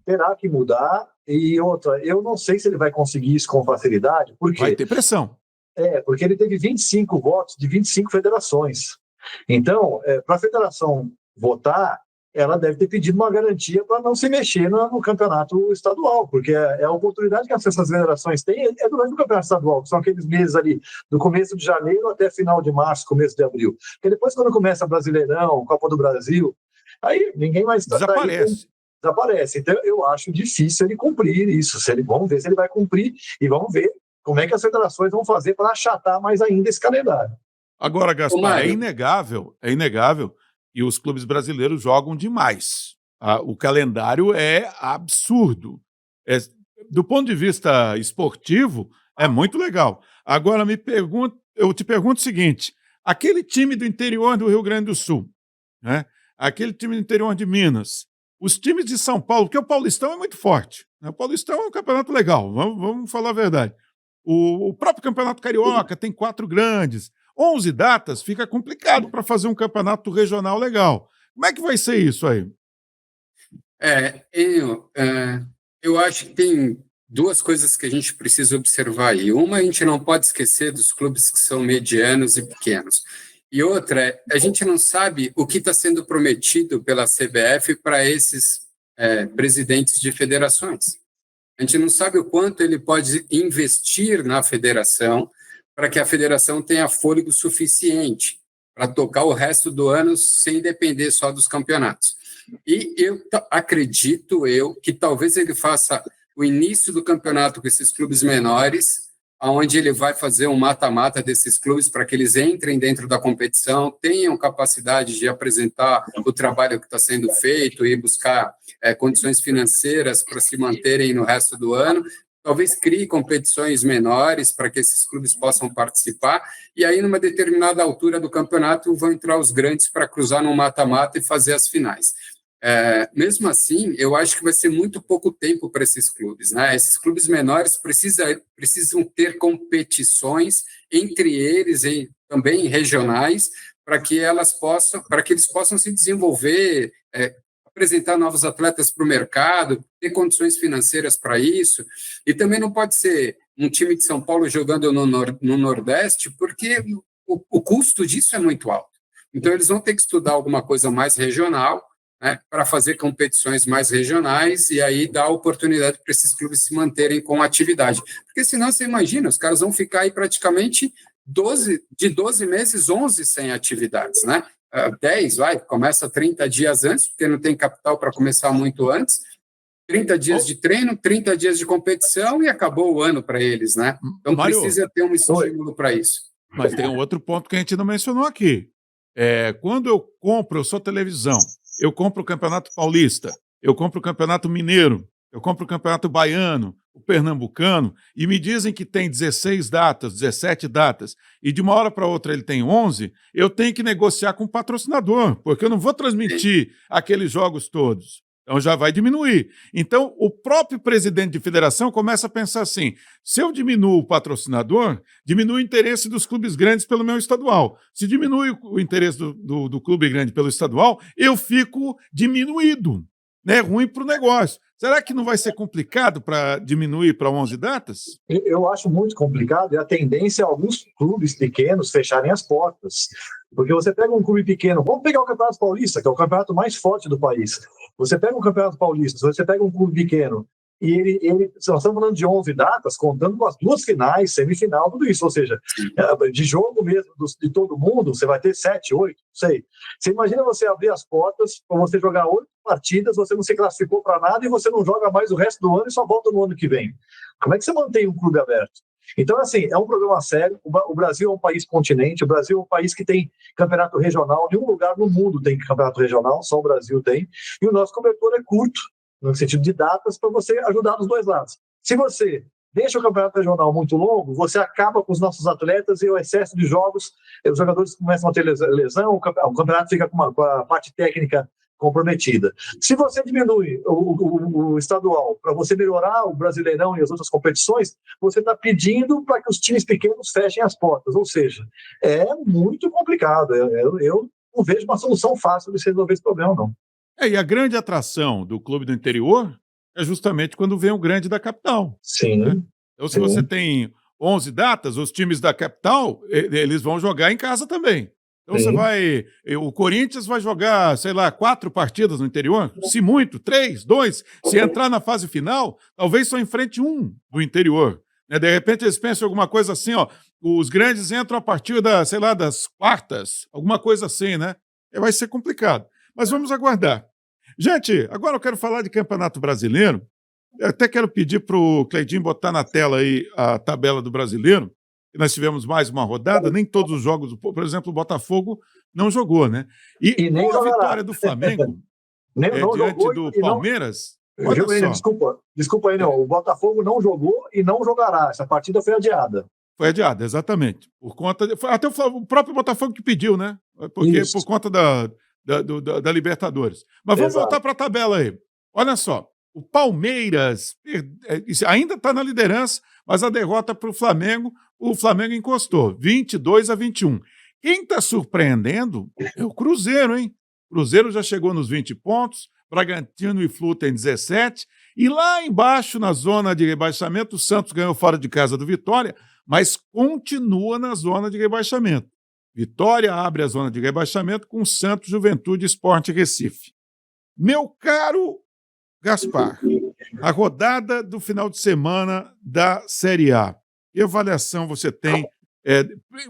Terá que mudar. E outra, eu não sei se ele vai conseguir isso com facilidade, porque Vai ter pressão. porque ele teve 25 votos de 25 federações. Então, para a federação votar, ela deve ter pedido uma garantia para não se mexer no campeonato estadual, porque a oportunidade que essas federações têm é durante o campeonato estadual, que são aqueles meses ali, do começo de janeiro até final de março, começo de abril. Porque depois, quando começa Brasileirão, Copa do Brasil, aí ninguém mais... Desaparece. Então, eu acho difícil ele cumprir isso. Vamos ver se ele vai cumprir e vamos ver como é que as federações vão fazer para achatar mais ainda esse calendário. Agora, Gaspar, é inegável e os clubes brasileiros jogam demais. O calendário é absurdo. Do ponto de vista esportivo, é muito legal. Agora, eu te pergunto o seguinte, aquele time do interior do Rio Grande do Sul, né? Aquele time do interior de Minas, os times de São Paulo, porque o Paulistão é muito forte, né? O Paulistão é um campeonato legal, vamos falar a verdade. O próprio Campeonato Carioca tem 4 grandes. 11 datas fica complicado para fazer um campeonato regional legal. Como é que vai ser isso aí? Eu acho que tem 2 coisas que a gente precisa observar aí. Uma, a gente não pode esquecer dos clubes que são medianos e pequenos. E outra, a gente não sabe o que está sendo prometido pela CBF para esses presidentes de federações. A gente não sabe o quanto ele pode investir na federação para que a federação tenha fôlego suficiente para tocar o resto do ano sem depender só dos campeonatos. E eu acredito que talvez ele faça o início do campeonato com esses clubes menores, onde ele vai fazer um mata-mata desses clubes para que eles entrem dentro da competição, tenham capacidade de apresentar o trabalho que está sendo feito e buscar condições financeiras para se manterem no resto do ano. Talvez crie competições menores para que esses clubes possam participar, e aí, numa determinada altura do campeonato, vão entrar os grandes para cruzar no mata-mata e fazer as finais. Mesmo assim, eu acho que vai ser muito pouco tempo para esses clubes, né? Esses clubes menores precisam ter competições entre eles e também regionais para que eles possam se desenvolver, apresentar novos atletas para o mercado, ter condições financeiras para isso. E também não pode ser um time de São Paulo jogando no Nordeste, porque o custo disso é muito alto. Então, eles vão ter que estudar alguma coisa mais regional, né, para fazer competições mais regionais e aí dar oportunidade para esses clubes se manterem com atividade. Porque senão, você imagina, os caras vão ficar aí praticamente 12 meses, 11 sem atividades, né? 10, começa 30 dias antes, porque não tem capital para começar muito antes, 30 dias de treino, 30 dias de competição e acabou o ano para eles, né? Então, Mário, precisa ter um estímulo para isso. Mas tem um outro ponto que a gente não mencionou aqui. Quando eu sou televisão, eu compro o Campeonato Paulista, eu compro o Campeonato Mineiro, eu compro o Campeonato Baiano, o Pernambucano, e me dizem que tem 16 datas, 17 datas, e de uma hora para outra ele tem 11, eu tenho que negociar com o patrocinador, porque eu não vou transmitir aqueles jogos todos. Então já vai diminuir. Então o próprio presidente de federação começa a pensar assim, se eu diminuo o patrocinador, diminui o interesse dos clubes grandes pelo meu estadual. Se diminui o interesse do clube grande pelo estadual, eu fico diminuído. É ruim para o negócio. Será que não vai ser complicado para diminuir para 11 datas? Eu acho muito complicado e a tendência é alguns clubes pequenos fecharem as portas. Porque você pega um clube pequeno, vamos pegar o Campeonato Paulista, que é o campeonato mais forte do país. Você pega um Campeonato Paulista, você pega um clube pequeno, e nós estamos falando de 11 datas, contando com as 2 finais, semifinal, tudo isso. Ou seja, de jogo mesmo, de todo mundo, você vai ter 7, 8, não sei. Você imagina você abrir as portas para você jogar 8 partidas, você não se classificou para nada e você não joga mais o resto do ano e só volta no ano que vem. Como é que você mantém um clube aberto? Então, assim, é um problema sério. O Brasil é um país continente, o Brasil é um país que tem campeonato regional, nenhum lugar no mundo tem campeonato regional, só o Brasil tem, e o nosso cobertor é curto, no sentido de datas, para você ajudar dos 2 lados. Se você deixa o campeonato regional muito longo, você acaba com os nossos atletas e o excesso de jogos, os jogadores começam a ter lesão, o campeonato fica com a parte técnica comprometida. Se você diminui o estadual para você melhorar o Brasileirão e as outras competições, você está pedindo para que os times pequenos fechem as portas, ou seja, é muito complicado. Eu não vejo uma solução fácil de se resolver esse problema, não. E a grande atração do clube do interior é justamente quando vem o grande da capital. Sim. Né? Então, se você tem 11 datas, os times da capital, eles vão jogar em casa também. Então, você vai... O Corinthians vai jogar, sei lá, 4 partidas no interior, se muito, 3, 2. Se entrar na fase final, talvez só enfrente um do interior. Né? De repente, eles pensam em alguma coisa assim, ó, os grandes entram a partir sei lá, das quartas, alguma coisa assim, né? Vai ser complicado. Mas vamos aguardar. Gente, agora eu quero falar de Campeonato Brasileiro. Eu até quero pedir para o Cleidinho botar na tela aí a tabela do Brasileiro. Nós tivemos mais uma rodada, nem todos os jogos, por exemplo, o Botafogo não jogou, né? E nem com a vitória do Flamengo diante do Palmeiras... Olha só. Desculpa aí, não. O Botafogo não jogou e não jogará. Essa partida foi adiada. Foi adiada, exatamente. Por conta até o próprio Botafogo que pediu, né? Porque por conta da Libertadores. Mas vamos voltar para a tabela aí. Olha só, o Palmeiras ainda está na liderança, mas a derrota para o Flamengo encostou, 22-21. Quem está surpreendendo é o Cruzeiro, hein? O Cruzeiro já chegou nos 20 pontos, Bragantino e Flu tem 17, e lá embaixo, na zona de rebaixamento, o Santos ganhou fora de casa do Vitória, mas continua na zona de rebaixamento. Vitória abre a zona de rebaixamento com Santos, Juventude, Sport e Recife. Meu caro Gaspar, a rodada do final de semana da Série A. Que avaliação você tem?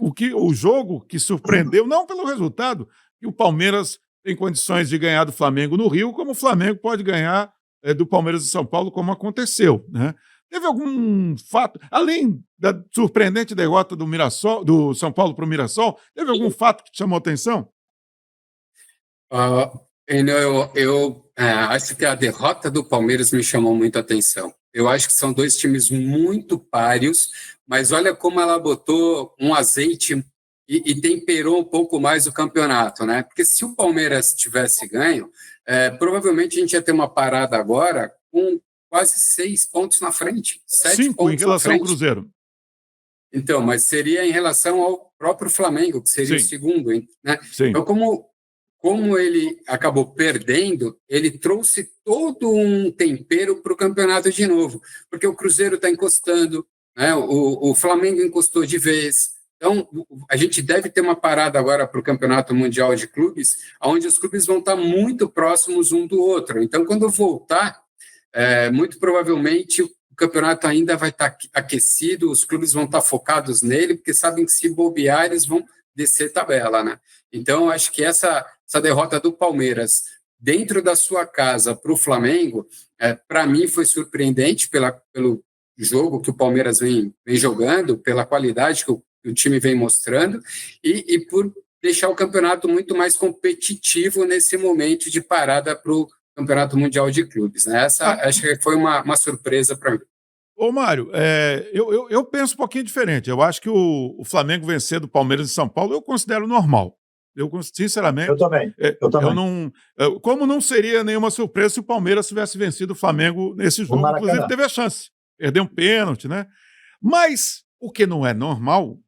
O jogo que surpreendeu, não pelo resultado, que o Palmeiras tem condições de ganhar do Flamengo no Rio, como o Flamengo pode ganhar do Palmeiras de São Paulo, como aconteceu, né? Teve algum fato, além da surpreendente derrota do São Paulo para o Mirassol, teve algum fato que te chamou a atenção? Eu acho que a derrota do Palmeiras me chamou muito a atenção. Eu acho que são dois times muito páreos, mas olha como ela botou um azeite e temperou um pouco mais o campeonato, né? Porque se o Palmeiras tivesse ganho, provavelmente a gente ia ter uma parada agora com quase 6 pontos na frente. 7 pontos em relação ao Cruzeiro. Então, mas seria em relação ao próprio Flamengo, que seria o segundo, né? Então, como ele acabou perdendo, ele trouxe todo um tempero para o campeonato de novo, porque o Cruzeiro está encostando, né? O Flamengo encostou de vez. Então, a gente deve ter uma parada agora para o Campeonato Mundial de Clubes, onde os clubes vão estar muito próximos um do outro. Então, quando voltar, muito provavelmente o campeonato ainda vai estar aquecido, os clubes vão estar focados nele, porque sabem que se bobear, eles vão descer tabela, né? Então, acho que essa derrota do Palmeiras dentro da sua casa para o Flamengo, para mim foi surpreendente pelo jogo que o Palmeiras vem jogando, pela qualidade que o time vem mostrando e por deixar o campeonato muito mais competitivo nesse momento de parada para o Campeonato Mundial de Clubes, né? Essa acho que foi uma surpresa para mim. Ô, Mário, eu penso um pouquinho diferente. Eu acho que o Flamengo vencer do Palmeiras em São Paulo eu considero normal. Sinceramente... Eu também. Como não seria nenhuma surpresa se o Palmeiras tivesse vencido o Flamengo nesse jogo. Inclusive, teve a chance. Perdeu um pênalti, né? Mas o que não é normal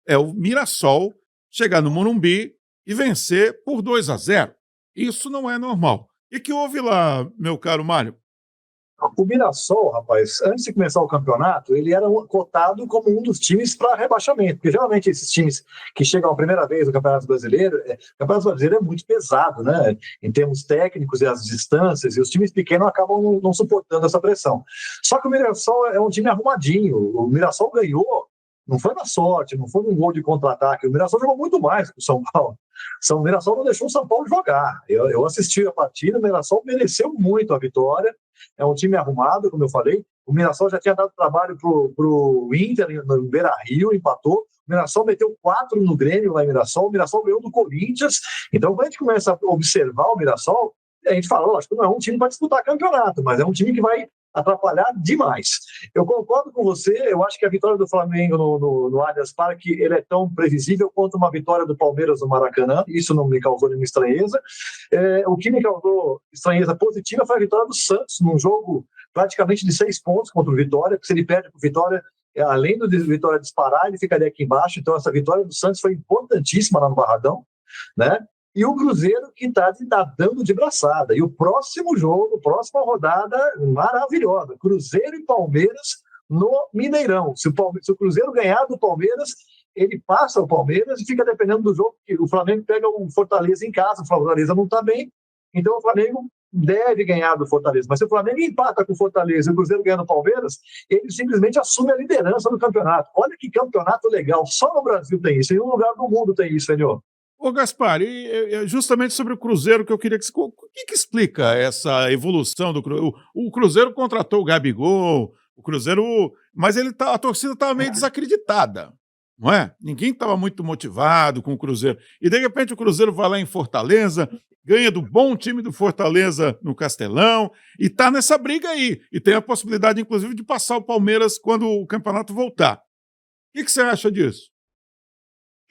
é o Mirassol chegar no Morumbi e vencer por 2-0. Isso não é normal. E que houve lá, meu caro Mário? O Mirassol, rapaz, antes de começar o campeonato, ele era cotado como um dos times para rebaixamento, porque geralmente esses times que chegam a primeira vez no Campeonato Brasileiro, o Campeonato Brasileiro é muito pesado, né? Em termos técnicos e as distâncias, e os times pequenos acabam não suportando essa pressão. Só que o Mirassol é um time arrumadinho. O Mirassol ganhou, não foi na sorte, não foi num gol de contra-ataque. O Mirassol jogou muito mais que o São Paulo. O Mirassol não deixou o São Paulo jogar. Eu assisti a partida, o Mirassol mereceu muito a vitória. É um time arrumado, como eu falei. O Mirassol já tinha dado trabalho para o Inter no Beira-Rio, empatou. O Mirassol meteu 4 no Grêmio lá em Mirassol. O Mirassol ganhou do Corinthians. Então, quando a gente começa a observar o Mirassol, a gente fala, lógico, não é um time para disputar campeonato, mas é um time que vai atrapalhar demais. Eu concordo com você, eu acho que a vitória do Flamengo no Allianz Parque ele é tão previsível quanto uma vitória do Palmeiras no Maracanã, isso não me causou nenhuma estranheza. O que me causou estranheza positiva foi a vitória do Santos, num jogo praticamente de 6 pontos contra o Vitória, porque se ele perde para o Vitória, além do Vitória disparar, ele ficaria aqui embaixo, então essa vitória do Santos foi importantíssima lá no Barradão, né? E o Cruzeiro que está dando de braçada. E o próximo jogo, próxima rodada, maravilhosa. Cruzeiro e Palmeiras no Mineirão. Se o Cruzeiro ganhar do Palmeiras, ele passa o Palmeiras e fica dependendo do jogo. O Flamengo pega o Fortaleza em casa, o Fortaleza não está bem, então o Flamengo deve ganhar do Fortaleza. Mas se o Flamengo empata com o Fortaleza e o Cruzeiro ganha do Palmeiras, ele simplesmente assume a liderança do campeonato. Olha que campeonato legal. Só no Brasil tem isso. Em nenhum lugar do mundo tem isso, senhor. Ô, Gaspar, e justamente sobre o Cruzeiro que eu queria que você... O que explica essa evolução do Cruzeiro? O Cruzeiro contratou o Gabigol, o Cruzeiro... Mas a torcida estava meio desacreditada, não é? Ninguém estava muito motivado com o Cruzeiro. E, de repente, o Cruzeiro vai lá em Fortaleza, ganha do bom time do Fortaleza no Castelão, e está nessa briga aí. E tem a possibilidade, inclusive, de passar o Palmeiras quando o campeonato voltar. O que você acha disso?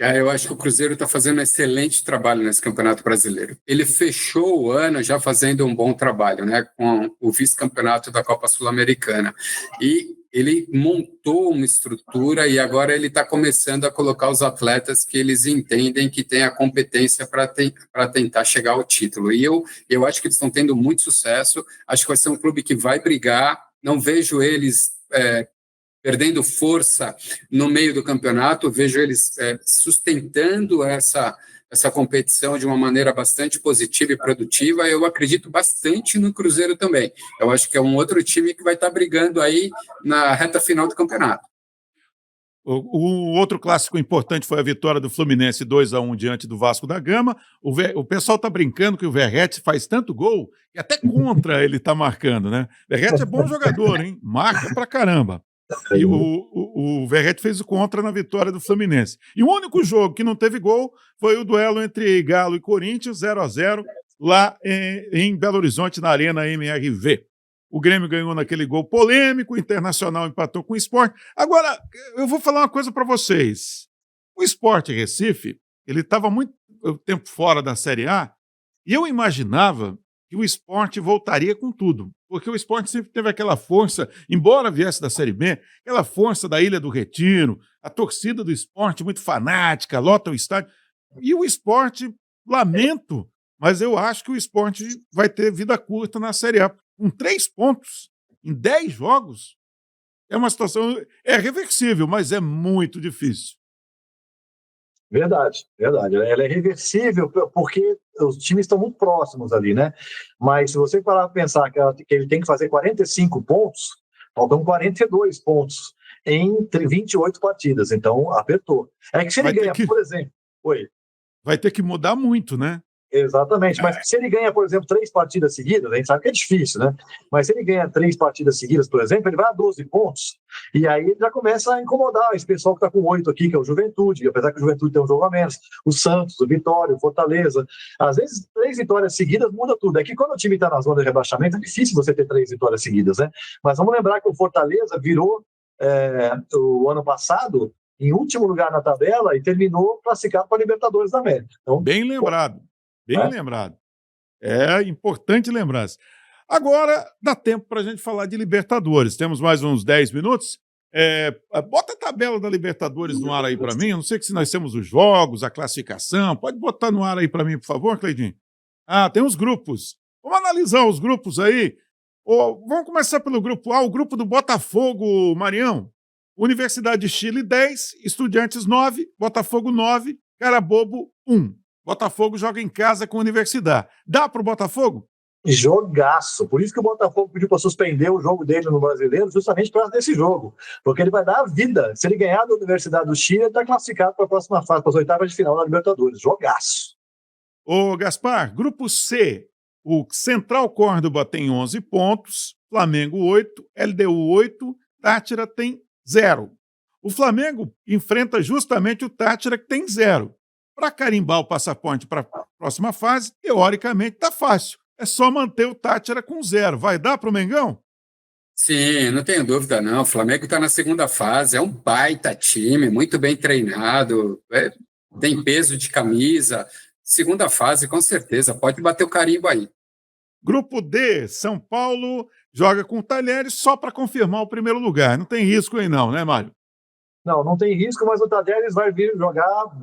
Eu acho que o Cruzeiro está fazendo um excelente trabalho nesse Campeonato Brasileiro. Ele fechou o ano já fazendo um bom trabalho, né, com o vice-campeonato da Copa Sul-Americana. E ele montou uma estrutura e agora ele está começando a colocar os atletas que eles entendem que têm a competência para tentar chegar ao título. E eu acho que eles estão tendo muito sucesso. Acho que vai ser um clube que vai brigar. Não vejo eles... perdendo força no meio do campeonato, vejo eles sustentando essa competição de uma maneira bastante positiva e produtiva. Eu acredito bastante no Cruzeiro também. Eu acho que é um outro time que vai estar brigando aí na reta final do campeonato. O outro clássico importante foi a vitória do Fluminense 2-1 diante do Vasco da Gama. O pessoal está brincando que o Verratti faz tanto gol que até contra ele está marcando, né? Verratti é bom jogador, hein? Marca pra caramba. E o Verratti fez o contra na vitória do Fluminense. E o único jogo que não teve gol foi o duelo entre Galo e Corinthians, 0-0, lá em Belo Horizonte, na Arena MRV. O Grêmio ganhou naquele gol polêmico, o Internacional empatou com o Sport. Agora, eu vou falar uma coisa para vocês. O Sport Recife, ele estava muito tempo fora da Série A, e eu imaginava que o Sport voltaria com tudo, porque o Sport sempre teve aquela força, embora viesse da Série B, aquela força da Ilha do Retiro, a torcida do Sport muito fanática, lota o estádio, e o Sport, lamento, mas eu acho que o Sport vai ter vida curta na Série A. Com 3 pontos em 10 jogos, é uma situação, é reversível, mas é muito difícil. Verdade. Ela é reversível porque os times estão muito próximos ali, né? Mas se você parar para pensar que ele tem que fazer 45 pontos, faltam 42 pontos entre 28 partidas. Então, apertou. É que se ele ganha, por exemplo... Oi. Vai ter que mudar muito, né? Exatamente, mas se ele ganha, por exemplo, 3 partidas seguidas, a gente sabe que é difícil, né? Mas se ele ganha 3 partidas seguidas, por exemplo, ele vai a 12 pontos, e aí ele já começa a incomodar esse pessoal que está com 8 aqui, que é o Juventude, apesar que o Juventude tem um jogo a menos, o Santos, o Vitória, o Fortaleza. Às vezes, 3 vitórias seguidas muda tudo. É que quando o time está na zona de rebaixamento, é difícil você ter 3 vitórias seguidas, né? Mas vamos lembrar que o Fortaleza virou o ano passado em último lugar na tabela e terminou classificado para a Libertadores da América. Então, bem lembrado. Bem lembrado. É importante lembrar. Agora, dá tempo para a gente falar de Libertadores. Temos mais uns 10 minutos. Bota a tabela da Libertadores no ar aí para mim. Eu não sei se nós temos os jogos, a classificação. Pode botar no ar aí para mim, por favor, Cleidinho? Tem os grupos. Vamos analisar os grupos aí. Vamos começar pelo grupo A, o grupo do Botafogo, Marião. Universidade de Chile, 10. Estudiantes, 9. Botafogo, 9. Carabobo, 1. Botafogo joga em casa com a Universidade. Dá para o Botafogo? Jogaço. Por isso que o Botafogo pediu para suspender o jogo dele no Brasileiro, justamente por causa desse jogo. Porque ele vai dar a vida. Se ele ganhar da Universidade do Chile, ele está classificado para a próxima fase, para as oitavas de final da Libertadores. Jogaço. Ô, Gaspar, grupo C. O Central Córdoba tem 11 pontos, Flamengo 8, LDU 8, Táchira tem 0. O Flamengo enfrenta justamente o Táchira, que tem 0. Para carimbar o passaporte para a próxima fase, teoricamente está fácil. É só manter o Táchira com 0. Vai dar para o Mengão? Sim, não tenho dúvida, não. O Flamengo está na segunda fase, é um baita time, muito bem treinado, tem peso de camisa. Segunda fase, com certeza, pode bater o carimbo aí. Grupo D, São Paulo joga com o Talheres só para confirmar o primeiro lugar. Não tem risco aí não, né, Mário? Não tem risco, mas o Talheres vai vir jogar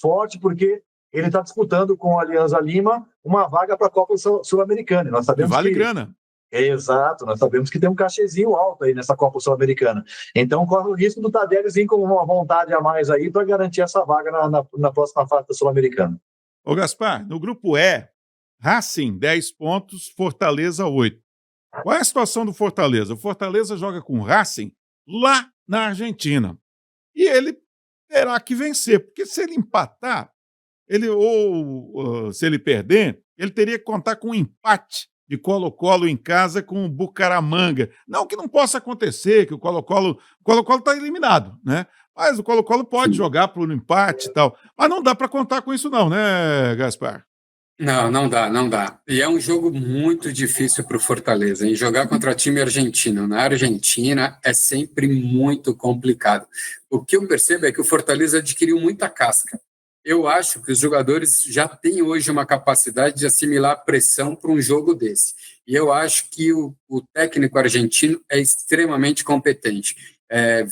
forte, porque ele está disputando com a Alianza Lima uma vaga para a Copa Sul-Americana. Nós sabemos Vale que... grana. Exato, nós sabemos que tem um cachezinho alto aí nessa Copa Sul-Americana. Então corre o risco do Talheres vir com uma vontade a mais aí para garantir essa vaga na próxima fase da Sul-Americana. Ô Gaspar, no grupo E, Racing 10 pontos, Fortaleza 8. Qual é a situação do Fortaleza? O Fortaleza joga com o Racing lá na Argentina. E ele terá que vencer, porque se ele empatar, se ele perder, ele teria que contar com um empate de Colo-Colo em casa com o Bucaramanga. Não que não possa acontecer, que o Colo-Colo está eliminado, né? Mas o Colo-Colo pode jogar por um empate e tal. Mas não dá para contar com isso não, né, Gaspar? Não dá. E é um jogo muito difícil para o Fortaleza. Em jogar contra time argentino na Argentina é sempre muito complicado. O que eu percebo é que o Fortaleza adquiriu muita casca. Eu acho que os jogadores já têm hoje uma capacidade de assimilar a pressão para um jogo desse. E eu acho que o técnico argentino é extremamente competente.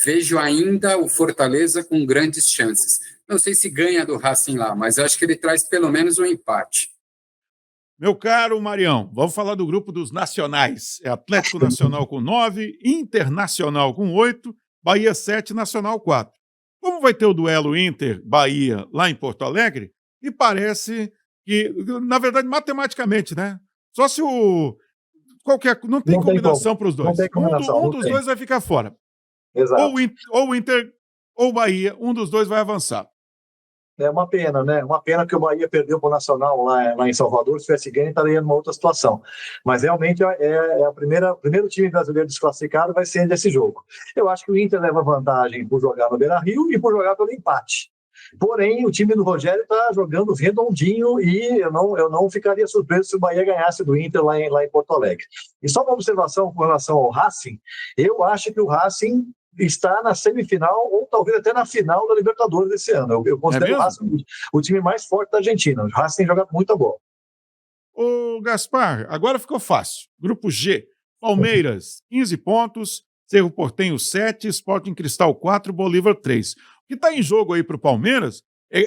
Vejo ainda o Fortaleza com grandes chances. Não sei se ganha do Racing lá, mas acho que ele traz pelo menos um empate. Meu caro Marião, vamos falar do grupo dos nacionais. É Atlético Nacional com 9, Internacional com 8, Bahia 7, Nacional 4. Como vai ter o duelo Inter-Bahia lá em Porto Alegre, e parece que, na verdade, matematicamente, né? Só se não tem combinação para os dois. Um dos dois vai ficar fora. Exato. Ou o Inter ou o Bahia, um dos dois vai avançar. É uma pena, né? Uma pena que o Bahia perdeu para o Nacional lá em Salvador. Se tivesse ganho, estaria numa outra situação. Mas realmente o primeiro time brasileiro desclassificado vai ser desse jogo. Eu acho que o Inter leva vantagem por jogar no Beira-Rio e por jogar pelo empate. Porém, o time do Rogério está jogando redondinho e eu não ficaria surpreso se o Bahia ganhasse do Inter lá em Porto Alegre. E só uma observação com relação ao Racing, eu acho que o Racing está na semifinal ou talvez até na final da Libertadores desse ano. Eu considero o Racing o time mais forte da Argentina. O Racing tem jogado muita bola. Ô Gaspar, agora ficou fácil. Grupo G, Palmeiras, 15 pontos, Cerro Porteño 7, Sporting Cristal 4, Bolívar 3. O que está em jogo aí para o Palmeiras é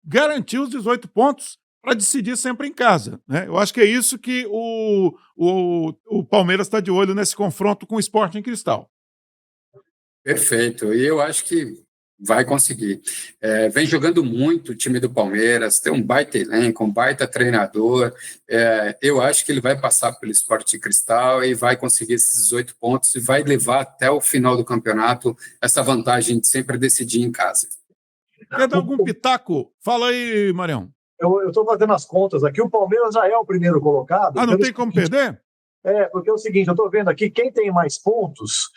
garantir os 18 pontos para decidir sempre em casa, né? Eu acho que é isso que o Palmeiras está de olho nesse confronto com o Sporting Cristal. Perfeito, e eu acho que vai conseguir. Vem jogando muito o time do Palmeiras, tem um baita elenco, um baita treinador. Eu acho que ele vai passar pelo Sport Cristal e vai conseguir esses 18 pontos e vai levar até o final do campeonato essa vantagem de sempre decidir em casa. Quer dar algum pitaco? Fala aí, Marião. Eu estou fazendo as contas aqui, o Palmeiras já é o primeiro colocado. Não tem como perder? Porque é o seguinte, eu estou vendo aqui, quem tem mais pontos,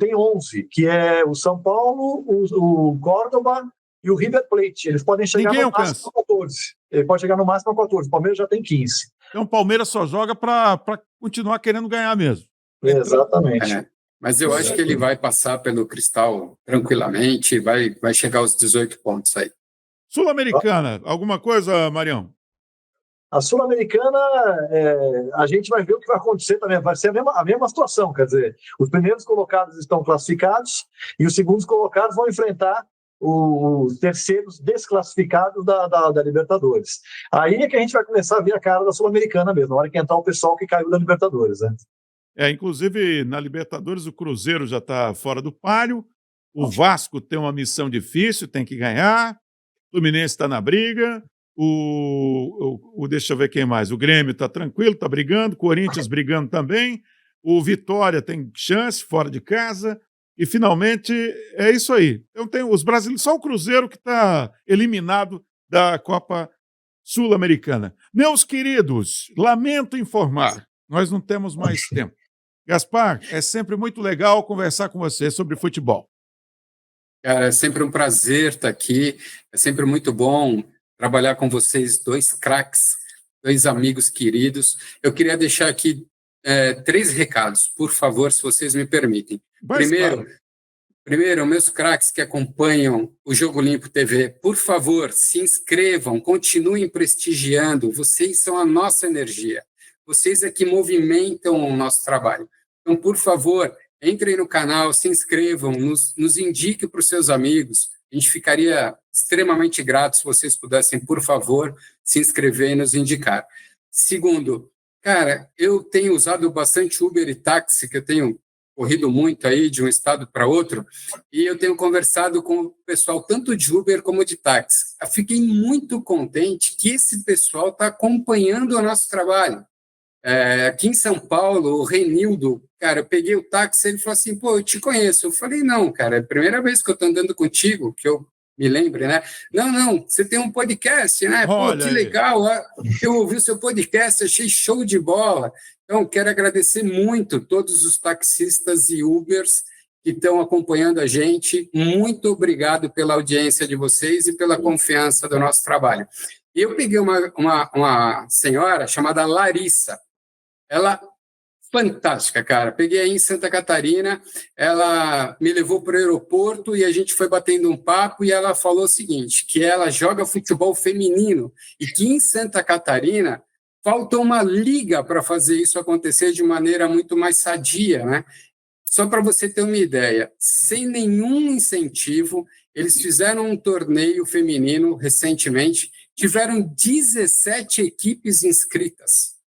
tem 11, que é o São Paulo, o Córdoba e o River Plate. Eles podem chegar no máximo a 14. Ele pode chegar no máximo a 14. O Palmeiras já tem 15. Então o Palmeiras só joga para continuar querendo ganhar mesmo. Exatamente. Mas eu acho que ele vai passar pelo Cristal tranquilamente e vai chegar aos 18 pontos aí. Sul-Americana, alguma coisa, Marião? A Sul-Americana, a gente vai ver o que vai acontecer também, vai ser a mesma situação, quer dizer, os primeiros colocados estão classificados e os segundos colocados vão enfrentar os terceiros desclassificados da Libertadores. Aí é que a gente vai começar a ver a cara da Sul-Americana mesmo, na hora que entrar o pessoal que caiu da Libertadores, né? Inclusive, na Libertadores, o Cruzeiro já está fora do páreo, o Vasco tem uma missão difícil, tem que ganhar, o Fluminense está na briga, deixa eu ver quem mais, o Grêmio está tranquilo, está brigando, o Corinthians brigando também, o Vitória tem chance fora de casa, e finalmente é isso aí. Então tem os brasileiros, só o Cruzeiro que está eliminado da Copa Sul-Americana. Meus queridos, lamento informar, nós não temos mais tempo. Gaspar, é sempre muito legal conversar com você sobre futebol. É sempre um prazer estar aqui, é sempre muito bom trabalhar com vocês, dois craques, dois amigos queridos. Eu queria deixar aqui 3 recados, por favor, se vocês me permitem. Mas, claro. Primeiro, meus craques que acompanham o Jogo Limpo TV, por favor, se inscrevam, continuem prestigiando, vocês são a nossa energia, vocês é que movimentam o nosso trabalho. Então, por favor, entrem no canal, se inscrevam, nos indiquem para os seus amigos, a gente ficaria extremamente grato se vocês pudessem, por favor, se inscrever e nos indicar. Segundo, cara, eu tenho usado bastante Uber e táxi, que eu tenho corrido muito aí de um estado para outro, e eu tenho conversado com o pessoal tanto de Uber como de táxi. Eu fiquei muito contente que esse pessoal está acompanhando o nosso trabalho. Aqui em São Paulo, o Renildo, cara, eu peguei o táxi, ele falou assim, pô, eu te conheço. Eu falei, não, cara, é a primeira vez que eu estou andando contigo, que eu me lembre, né? Não, você tem um podcast, né? Pô, que legal, eu ouvi o seu podcast, achei show de bola. Então, quero agradecer muito todos os taxistas e Ubers que estão acompanhando a gente. Muito obrigado pela audiência de vocês e pela confiança do nosso trabalho. E eu peguei uma senhora chamada Larissa. Ela, fantástica, cara. Peguei aí em Santa Catarina, ela me levou para o aeroporto e a gente foi batendo um papo e ela falou o seguinte, que ela joga futebol feminino e que em Santa Catarina falta uma liga para fazer isso acontecer de maneira muito mais sadia, né? Só para você ter uma ideia, sem nenhum incentivo, eles fizeram um torneio feminino recentemente, tiveram 17 equipes inscritas.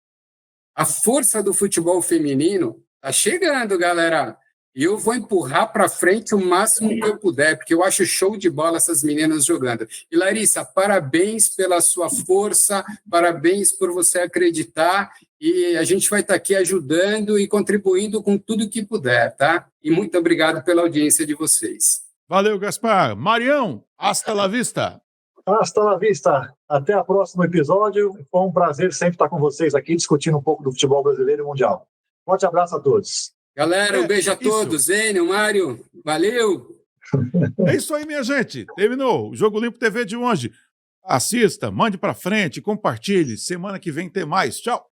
A força do futebol feminino está chegando, galera. E eu vou empurrar para frente o máximo que eu puder, porque eu acho show de bola essas meninas jogando. E, Larissa, parabéns pela sua força, parabéns por você acreditar, e a gente vai estar aqui ajudando e contribuindo com tudo que puder, tá? E muito obrigado pela audiência de vocês. Valeu, Gaspar. Marião, hasta la vista. Hasta la vista. Até o próximo episódio. Foi um prazer sempre estar com vocês aqui, discutindo um pouco do futebol brasileiro e mundial. Forte abraço a todos. Galera, um beijo a todos. Enio, Mário, valeu! É isso aí, minha gente. Terminou o Jogo Limpo TV de hoje. Assista, mande pra frente, compartilhe. Semana que vem tem mais. Tchau!